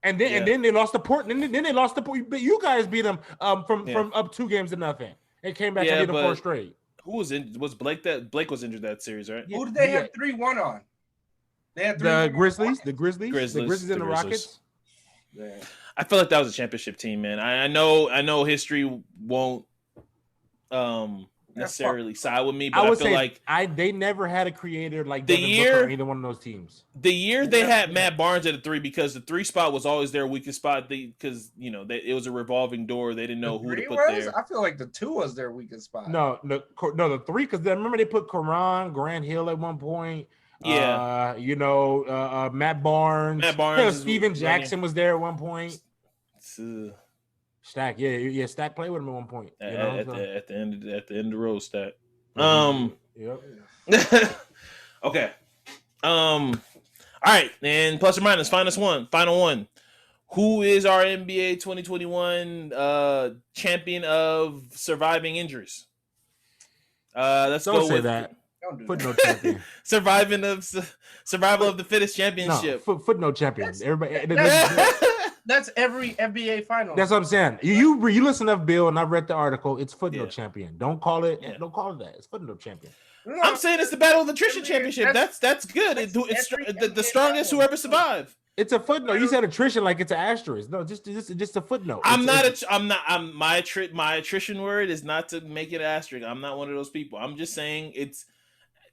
And then they lost to Portland. Then they lost to Portland. But you guys beat them from up 2 games to nothing. They came back and did them 4 straight. Who was in? Was Blake that? Blake was injured that series, right? Who did they have 3-1 on? They had the Grizzlies and the Rockets. Yeah. I feel like that was a championship team, man. I know history won't necessarily side with me, but I feel like they never had a creator like the Devin year Booker, either one of those teams. The year they had Matt Barnes at the 3 because the 3 spot was always their weakest spot. Because it was a revolving door. They didn't know who to put there. I feel like the 2 was their weakest spot. No, the 3 because remember they put Grant Hill at one point. Yeah, Matt Barnes. Steven Jackson was there at one point. Stack, Stack played with him at one point. At the end of the road, Stack. Yep. Okay. All right, and plus or minus, final one. Who is our NBA 2021 champion of surviving injuries? Let's Don't go say with that. Footnote champion. Survival of the fittest championship. No, footnote champion. Everybody. That's every NBA final. That's what I'm saying. You listen up, Bill, and I've read the article. It's footnote champion. Don't call it. Don't call it that. It's footnote champion. No, I'm saying it's the battle of attrition championship. That's good. It's the strongest whoever survive. It's a footnote. You said attrition like it's an asterisk. No, just a footnote. My attrition word is not to make it an asterisk. I'm not one of those people. I'm just saying it's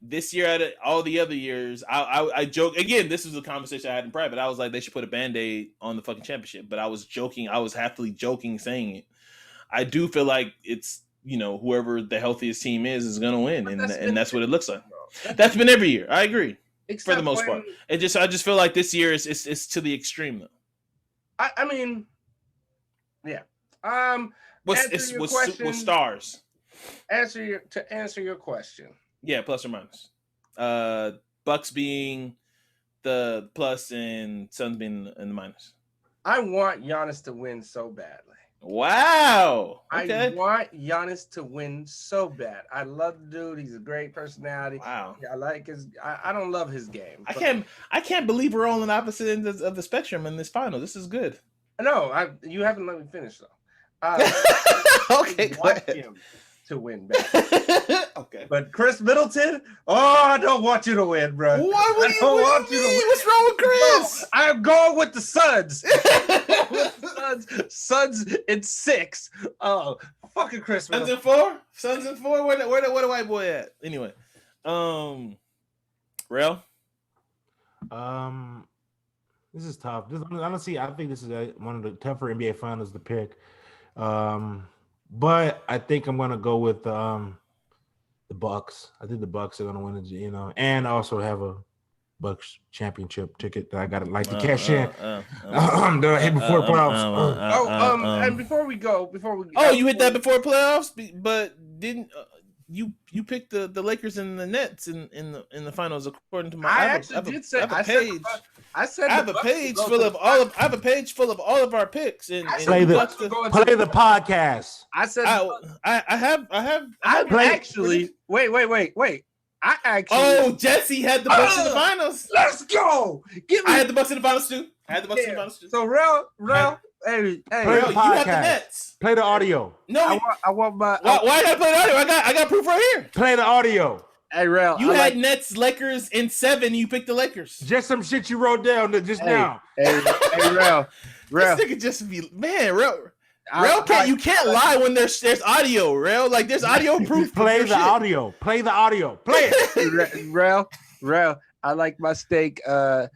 this year out of all the other years. I joke again. This was a conversation I had in private. I was like, they should put a Band-Aid on the fucking championship. But I was joking. I was happily joking saying it. I do feel like it's whoever the healthiest team is going to win, and that's what it looks like. That's been every year. I agree. For the most part, I just feel like this year is to the extreme though. I mean, yeah. With stars. Answer your question. Yeah, plus or minus. Bucks being the plus and Suns being in the minus. I want Giannis to win so badly. Wow. Okay. I want Giannis to win so bad. I love the dude. He's a great personality. Wow. I like his. I don't love his game. I can't believe we're all on the opposite ends of the spectrum in this final. This is good. No, you haven't let me finish though. Okay, I want him to win bad. Okay. But Chris Middleton, I don't want you to win, bro. Why would you want you to win? What's wrong with Chris? No, I'm going with the Suns. Suns in 6. Oh, fucking Chris Middleton. Suns in 4. Where the white boy at? Anyway, Rel. This is tough. Honestly, I think this is one of the tougher NBA finals to pick. But I think I'm gonna go with the Bucks. I think the Bucks are gonna win it, and also have a Bucks championship ticket that I gotta to cash in. That I hit before the playoffs. And before we go, you hit that before playoffs, but didn't you picked the Lakers and the Nets in the finals according to my. I have a page full of all of our picks. And play the podcast. I said I have actually wait. I actually. Oh, Jesse had the Bucks in the finals. Let's go. I had the Bucks in the finals too. So Rel, hey, you have the Nets. Play the audio. No, I want my. Why I gotta play the audio? I got proof right here. Play the audio. Hey, Rel, you had Nets, Lakers in 7. You picked the Lakers. Just some shit you wrote down now. Hey, Rel. This nigga just be Rel. You can't lie when there's audio, Rel. Like there's audio proof. Play the audio. Play it. Rel. I like my steak to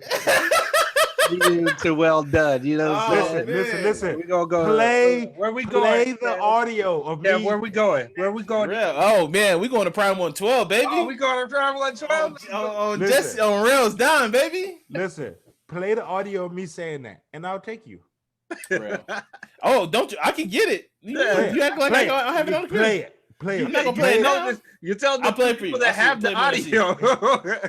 well done. You know what I'm saying? Listen. We gonna go. Where we going? Play the audio of me. Where we going? Rel. Oh man, we going to Prime 112, baby. Oh, we going to Prime 112. Jesse on Rel's down, baby. Listen, play the audio of me saying that, and I'll take you. Don't you? I can get it. You act like I have it on the crib. Play it. You're not gonna play it now. You tell the people that have the audio.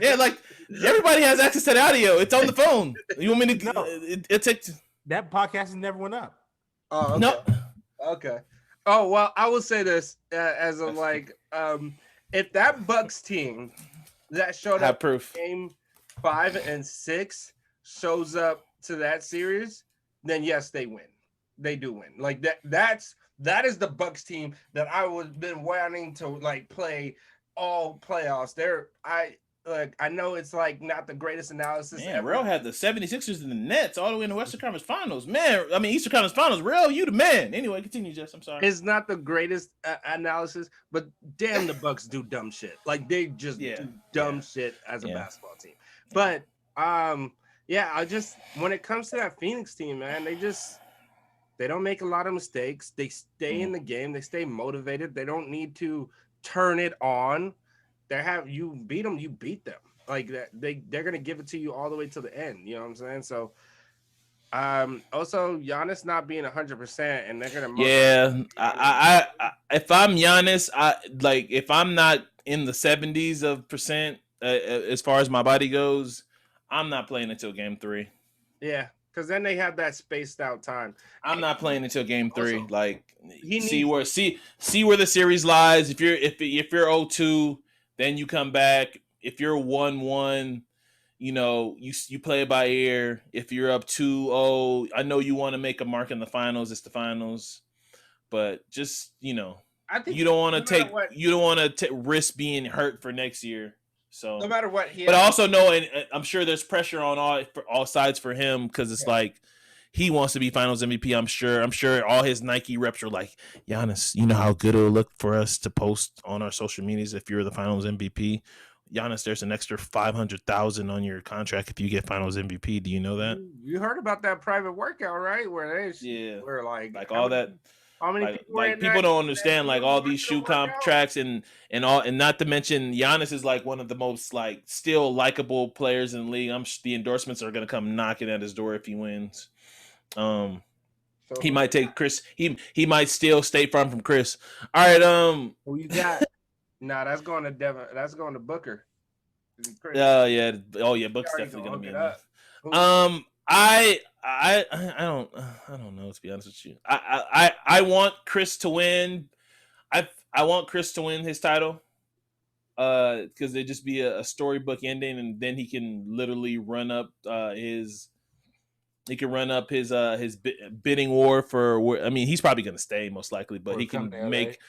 Yeah, like everybody has access to the audio. It's on the phone. You want me to? No. It takes. That podcast has never went up. Oh, okay. No. Okay. Oh well, I will say this as of if that Bucks team that showed up proof game 5 and 6 shows up to that series, then yes, they win. They do win. Like that is the Bucks team that I was been wanting to play all playoffs. I know it's not the greatest analysis. Man, Rel had the 76ers and the Nets all the way in the Western Conference Finals. Man, I mean Eastern Conference Finals. Rel, you the man. Anyway, continue, Jess. I'm sorry. It's not the greatest analysis, but damn, the Bucks do dumb shit. Like they just do dumb shit as a basketball team. But I just when it comes to that Phoenix team, man, they don't make a lot of mistakes. They stay in the game. They stay motivated. They don't need to turn it on. You beat them, you beat them. Like that, they're gonna give it to you all the way to the end. You know what I'm saying? So, also Giannis not being 100%, and they're gonna. I if I'm Giannis, if I'm not in the 70s of percent as far as my body goes, I'm not playing until game 3. Yeah. Because then they have that spaced out time. I'm not playing until game 3. Also, see where the series lies. If you're 0-2, then you come back. If you're 1-1, you play it by ear. If you're up 2-0, I know you want to make a mark in the finals. It's the finals, but just I think you don't want to risk being hurt for next year. So no matter what, but also knowing, I'm sure there's pressure on all sides for him because it's he wants to be Finals MVP. I'm sure all his Nike reps are like, Giannis, you know how good it'll look for us to post on our social medias if you're the Finals MVP. Giannis, there's an extra $500,000 on your contract if you get Finals MVP. Do you know that? You heard about that private workout, right? Where we're all that. How many people don't understand all these shoe contracts and not to mention Giannis is one of the most still likable players in the league. The endorsements are gonna come knocking at his door if he wins. He might take Chris. He might steal State Farm from Chris. All right. Who you got? Nah, that's going to Devin. That's going to Booker. Yeah. Oh yeah, Booker's definitely gonna be in there. I don't know, to be honest with you. I want Chris to win. I want Chris to win his title. Because it'd just be a storybook ending, and then he can literally run up his bidding war for. I mean, he's probably gonna stay most likely, but he can make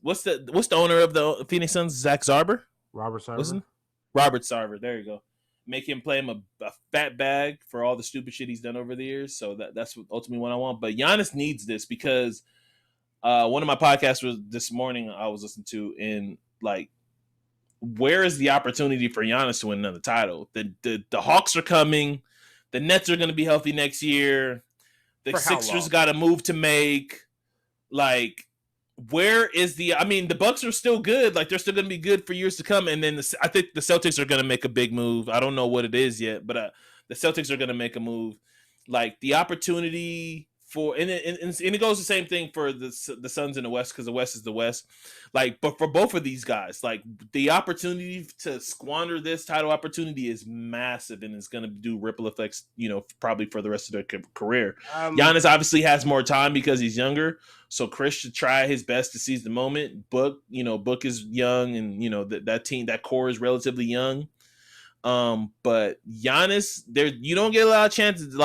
what's the owner of the Phoenix Suns? Zach Zarber. Robert Sarver. Robert Sarver. There you go. Make him play him a fat bag for all the stupid shit he's done over the years. So that's ultimately what I want. But Giannis needs this because. One of my podcasts was this morning I was listening to, and like, where is the opportunity for Giannis to win another title? The Hawks are coming. The Nets are going to be healthy next year. The Sixers got a move to make. Like, where is I mean, the Bucks are still good. Like, they're still going to be good for years to come. And then I think the Celtics are going to make a big move. I don't know what it is yet, but the Celtics are going to make a move. Like, the opportunity for and it goes the same thing for the Suns in the West, because the West is the West. Like, but for both of these guys, like, the opportunity to squander this title opportunity is massive, and it's going to do ripple effects, probably for the rest of their career. Giannis obviously has more time because he's younger, so Chris should try his best to seize the moment. Book is young, and that team, that core is relatively young. But Giannis, you don't get a lot of chances,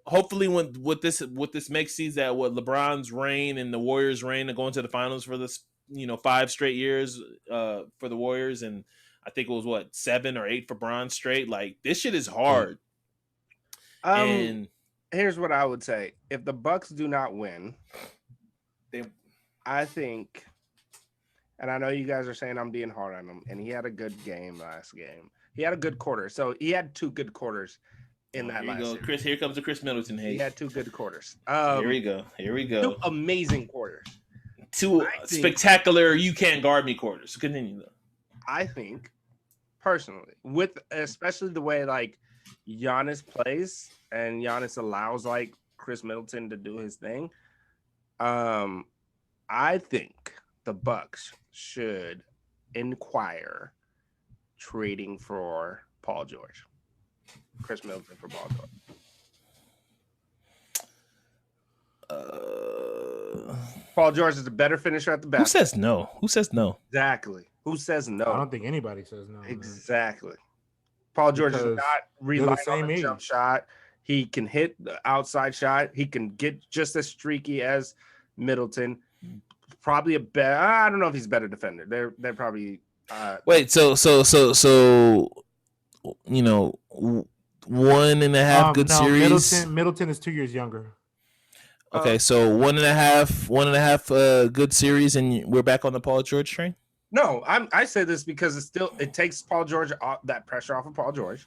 hopefully what this makes sees that what LeBron's reign and the Warriors' reign of going to the finals for this 5 straight years for the Warriors, and I think it was 7 or 8 for Bron straight. Like, this shit is hard. And here's what I would say: if the Bucks do not win, I think, and I know you guys are saying I'm being hard on him, and he had a good game last game. He had a good quarter, so he had 2 good quarters. In that here you go, series. Chris. Here comes the Chris Middleton hate. He had 2 good quarters. Here we go. 2 amazing quarters. 2 spectacular. You can't guard me quarters. Continue though. I think, personally, with especially the way like Giannis plays and Giannis allows like Chris Middleton to do his thing. I think the Bucks should inquire trading for Paul George. Chris Middleton for Paul George. Paul George is a better finisher at the basket. Who says no? Exactly. Who says no? I don't think anybody says no. Exactly. Paul George is not relying on the jump shot. He can hit the outside shot. He can get just as streaky as Middleton. Probably a better. I don't know if he's a better defender. They're probably. Wait. So 1.5 good series. Middleton is 2 years younger. Okay, so 1.5 good series, and we're back on the Paul George train. No, I say this because it takes Paul George that pressure off of Paul George.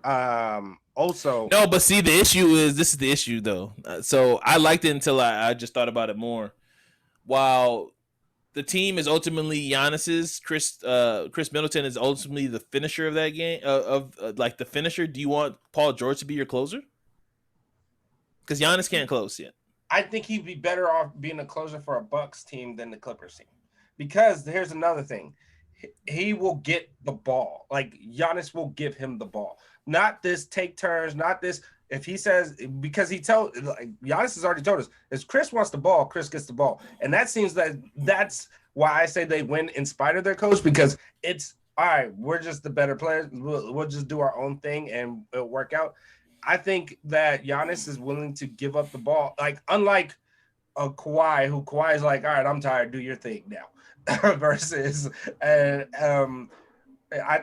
Also, no, but see, this is the issue though. So I liked it until I just thought about it more. While the team is ultimately Giannis's, Chris Middleton is ultimately the finisher of that game, like the finisher. Do you want Paul George to be your closer? Because Giannis can't close yet. I think he'd be better off being a closer for a Bucks team than the Clippers team. Because here's another thing. He will get the ball. Like, Giannis will give him the ball. Not this take turns, not this. If he says, because Giannis has already told us, if Chris wants the ball, Chris gets the ball. And that seems that's why I say they win in spite of their coach, because it's, all right, we're just the better players. We'll just do our own thing and it'll work out. I think that Giannis is willing to give up the ball. Like, unlike a Kawhi, who Kawhi is like, all right, I'm tired, do your thing now. Versus, I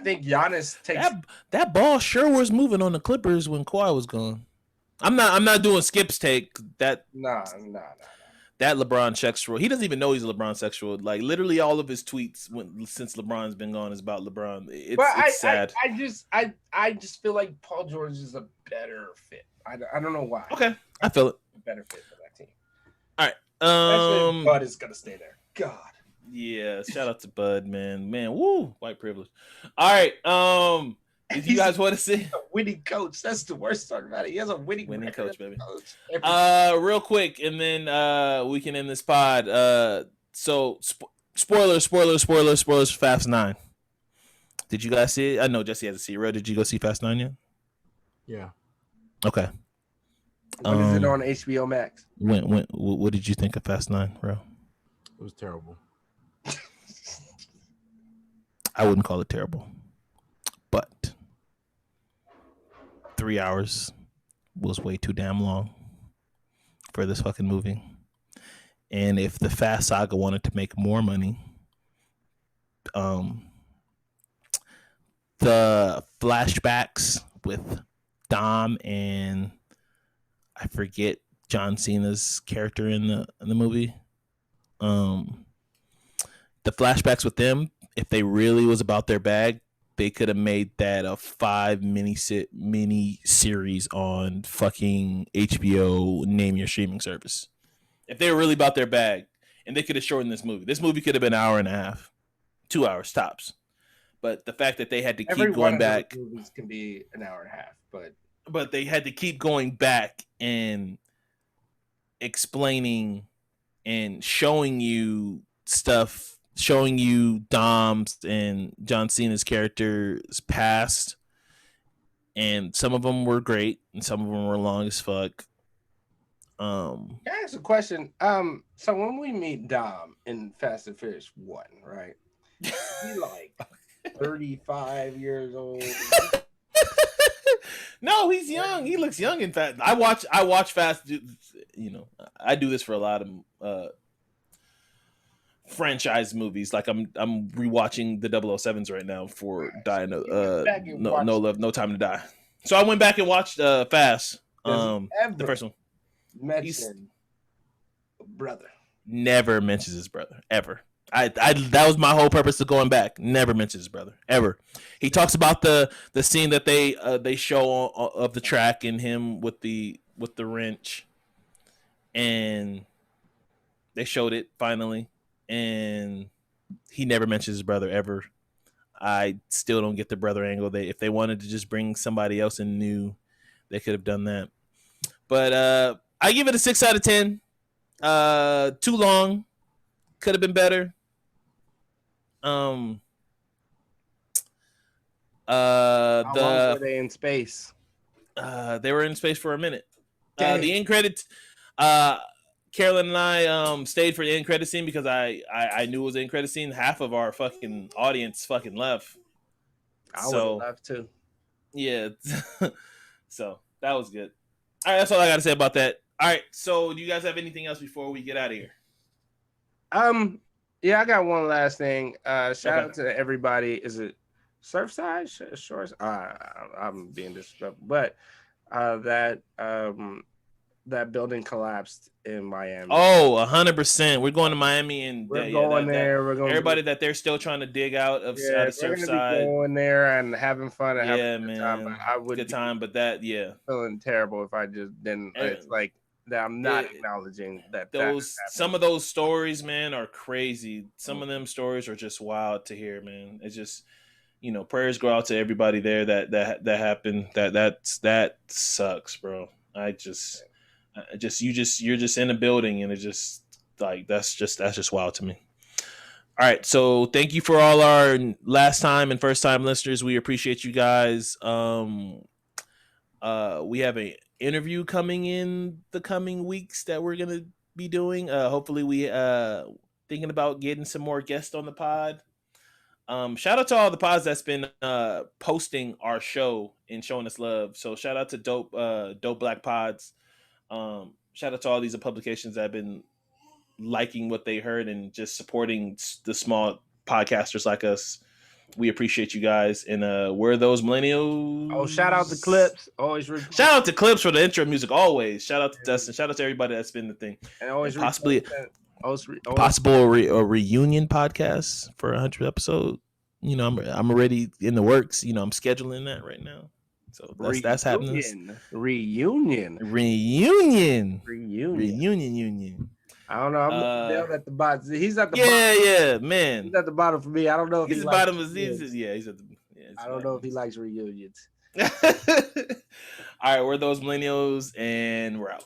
think Giannis takes that ball sure was moving on the Clippers when Kawhi was gone. I'm not doing Skip's take. That nah. That LeBron sexual. He doesn't even know he's a LeBron sexual. Like, literally all of his tweets since LeBron's been gone is about LeBron. It's sad. I just feel like Paul George is a better fit. I don't know why. Okay, I feel it. A better fit for that team. All right. Especially if Bud is gonna stay there. God. Yeah, shout out to Bud, man. Woo, white privilege. All right. If you guys want to see a winning coach, that's the worst part about it. He has a winning coach, baby. Real quick, and then we can end this pod. So spoilers for Fast 9. Did you guys see it? I know Jesse has a zero. Did you go see Fast 9 yet? Yeah. Okay. When is it on HBO Max? What did you think of Fast 9, bro? It was terrible. I wouldn't call it terrible, but 3 hours was way too damn long for this fucking movie. And if the Fast Saga wanted to make more money, the flashbacks with Dom and I forget John Cena's character in the movie. The flashbacks with them, if they really was about their bag, they could have made that a 5 mini series on fucking HBO, name your streaming service. If they were really about their bag, and they could have shortened this movie. This movie could have been an hour and a half, 2 hours tops. But the fact that they had to keep going back, movies can be an hour and a half, but they had to keep going back and explaining and showing you stuff, showing you Dom's and John Cena's characters past, and some of them were great and some of them were long as fuck. Can I ask a question? So when we meet Dom in Fast and Furious 1, right? He like 35 years old. No, he's young. He looks young. In fact, I watch Fast. You know, I do this for a lot of franchise movies. Like I'm rewatching the 007s right now for dying. No Love, No Time to Die. So I went back and watched Fast. The first one. Mention brother. Never mentions his brother ever. I that was my whole purpose of going back. Never mentions his brother ever. He talks about the scene that they show of the track and him with the wrench, and they showed it finally, and he never mentions his brother ever. I still don't get the brother angle. If they wanted to just bring somebody else in new, they could have done that. But I give it a 6 out of 10. Too long. Could have been better. How long were they in space? They were in space for a minute. The end credits. Carolyn and I stayed for the end credit scene because I knew it was the end credit scene. Half of our fucking audience fucking left. I would have left too. Yeah. So that was good. All right, that's all I got to say about that. All right, so do you guys have anything else before we get out of here? Yeah, I got one last thing. Shout out to everybody. Is it Surfside? Shores? I'm being disrespectful, but that building collapsed in Miami. Oh, 100%. We're going to Miami, and we're going there. We're going everybody that they're still trying to dig out of Surfside. Be going there and having fun. And yeah, having man. time. I would good time, but that feeling terrible if I just didn't. It's like that. I'm not acknowledging that. Some of those stories, man, are crazy. Some of them stories are just wild to hear, man. It's just, prayers go out to everybody there that happened. That sucks, bro. You're just in a building, and it's just like that's just wild to me. All right, so thank you for all our last time and first time listeners. We appreciate you guys. We have an interview coming in the coming weeks that we're gonna be doing. Hopefully, we thinking about getting some more guests on the pod. Shout out to all the pods that's been posting our show and showing us love. So shout out to Dope Black Pods. Shout out to all these publications that have been liking what they heard and just supporting the small podcasters like us. We appreciate you guys. And we're those millennials. Oh, shout out to Clips. Always shout out to Clips for the intro music. Always shout out to Dustin. Shout out to everybody that's been the thing. And always possibly possible a reunion podcast for 100 episode. I'm already in the works. I'm scheduling that right now. So that's happening. Reunion. I don't know. I'm looking down at the bottom. He's at the bottom. Yeah, man. He's at the bottom for me. I don't know if he's at the bottom. He's at the. I don't know if he likes reunions. All right, we're those millennials, and we're out.